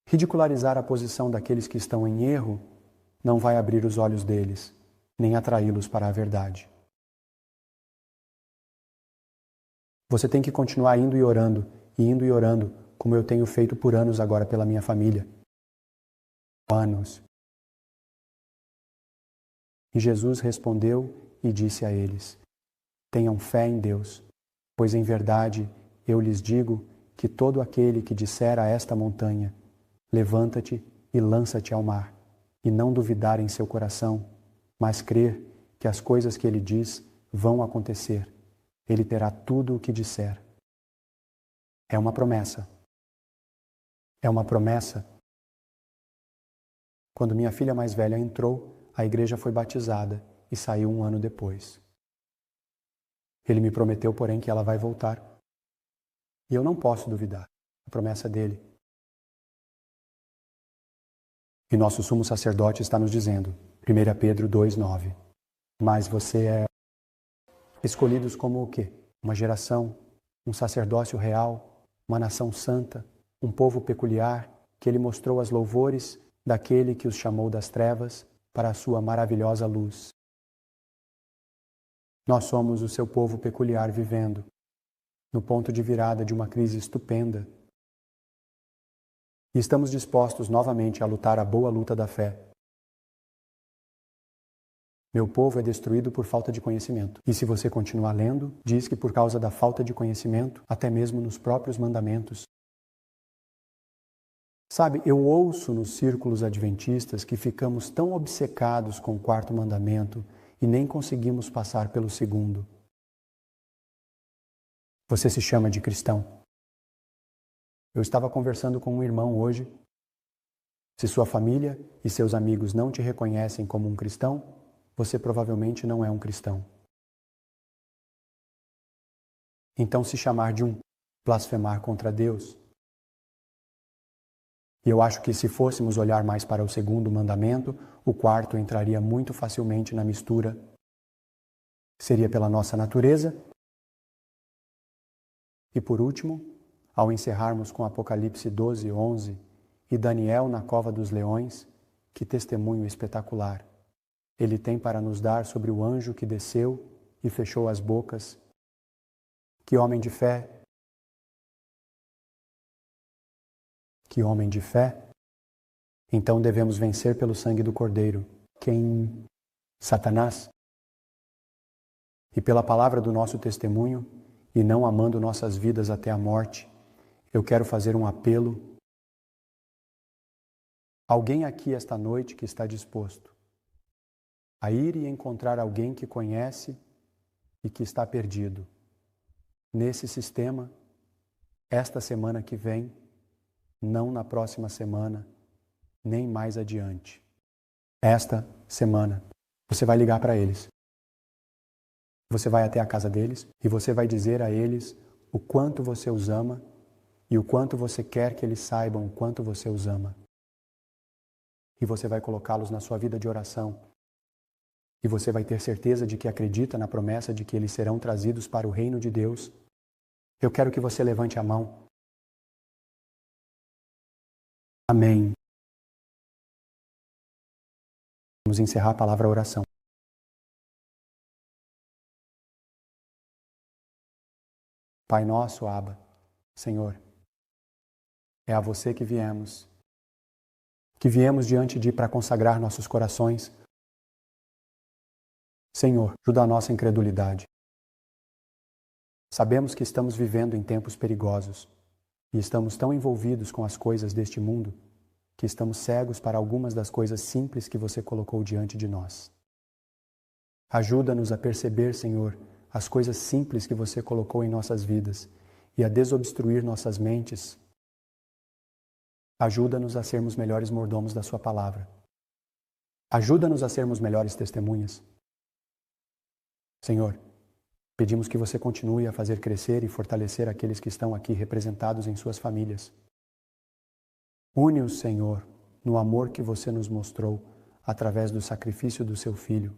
Ridicularizar a posição daqueles que estão em erro não vai abrir os olhos deles, nem atraí-los para a verdade. Você tem que continuar indo e orando, como eu tenho feito por anos agora pela minha família. Anos. E Jesus respondeu e disse a eles: tenham fé em Deus, pois em verdade eu lhes digo que todo aquele que disser a esta montanha, levanta-te e lança-te ao mar, e não duvidar em seu coração, mas crer que as coisas que ele diz vão acontecer, ele terá tudo o que disser. É uma promessa. É uma promessa. Quando minha filha mais velha entrou, a igreja foi batizada e saiu 1 ano depois. Ele me prometeu, porém, que ela vai voltar. E eu não posso duvidar. A promessa dele. E nosso sumo sacerdote está nos dizendo, 1 Pedro 2:9. Mas você é escolhidos como o quê? Uma geração, um sacerdócio real, uma nação santa, um povo peculiar, que ele mostrou as louvores daquele que os chamou das trevas para a sua maravilhosa luz. Nós somos o seu povo peculiar vivendo no ponto de virada de uma crise estupenda. E estamos dispostos novamente a lutar a boa luta da fé. Meu povo é destruído por falta de conhecimento. E se você continuar lendo, diz que por causa da falta de conhecimento, até mesmo nos próprios mandamentos. Sabe, eu ouço nos círculos adventistas que ficamos tão obcecados com o 4º mandamento e nem conseguimos passar pelo 2º. Você se chama de cristão. Eu estava conversando com um irmão hoje. Se sua família e seus amigos não te reconhecem como um cristão, você provavelmente não é um cristão. Então, se chamar de um, blasfemar contra Deus. E eu acho que se fôssemos olhar mais para o 2º mandamento, o 4º entraria muito facilmente na mistura. Seria pela nossa natureza. E por último, ao encerrarmos com Apocalipse 12:11 e Daniel na cova dos leões, que testemunho espetacular ele tem para nos dar sobre o anjo que desceu e fechou as bocas. Que homem de fé! Que homem de fé! Então devemos vencer pelo sangue do Cordeiro. Quem? Satanás? E pela palavra do nosso testemunho, e não amando nossas vidas até a morte, eu quero fazer um apelo alguém aqui esta noite que está disposto a ir e encontrar alguém que conhece e que está perdido nesse sistema, esta semana que vem, não na próxima semana, nem mais adiante. Esta semana, você vai ligar para eles. Você vai até a casa deles e você vai dizer a eles o quanto você os ama e o quanto você quer que eles saibam o quanto você os ama. E você vai colocá-los na sua vida de oração. E você vai ter certeza de que acredita na promessa de que eles serão trazidos para o reino de Deus. Eu quero que você levante a mão. Amém. Vamos encerrar a palavra oração. Pai nosso, Abba, Senhor, é a você que viemos diante de para consagrar nossos corações. Senhor, ajuda a nossa incredulidade. Sabemos que estamos vivendo em tempos perigosos e estamos tão envolvidos com as coisas deste mundo que estamos cegos para algumas das coisas simples que você colocou diante de nós. Ajuda-nos a perceber, Senhor, as coisas simples que você colocou em nossas vidas e a desobstruir nossas mentes. Ajuda-nos a sermos melhores mordomos da sua palavra. Ajuda-nos a sermos melhores testemunhas. Senhor, pedimos que você continue a fazer crescer e fortalecer aqueles que estão aqui representados em suas famílias. Une-os, Senhor, no amor que você nos mostrou através do sacrifício do seu Filho,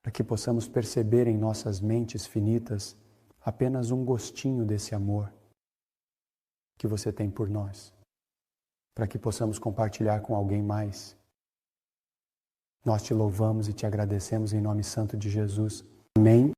para que possamos perceber em nossas mentes finitas apenas um gostinho desse amor que você tem por nós, para que possamos compartilhar com alguém mais. Nós te louvamos e te agradecemos em nome santo de Jesus. Amém.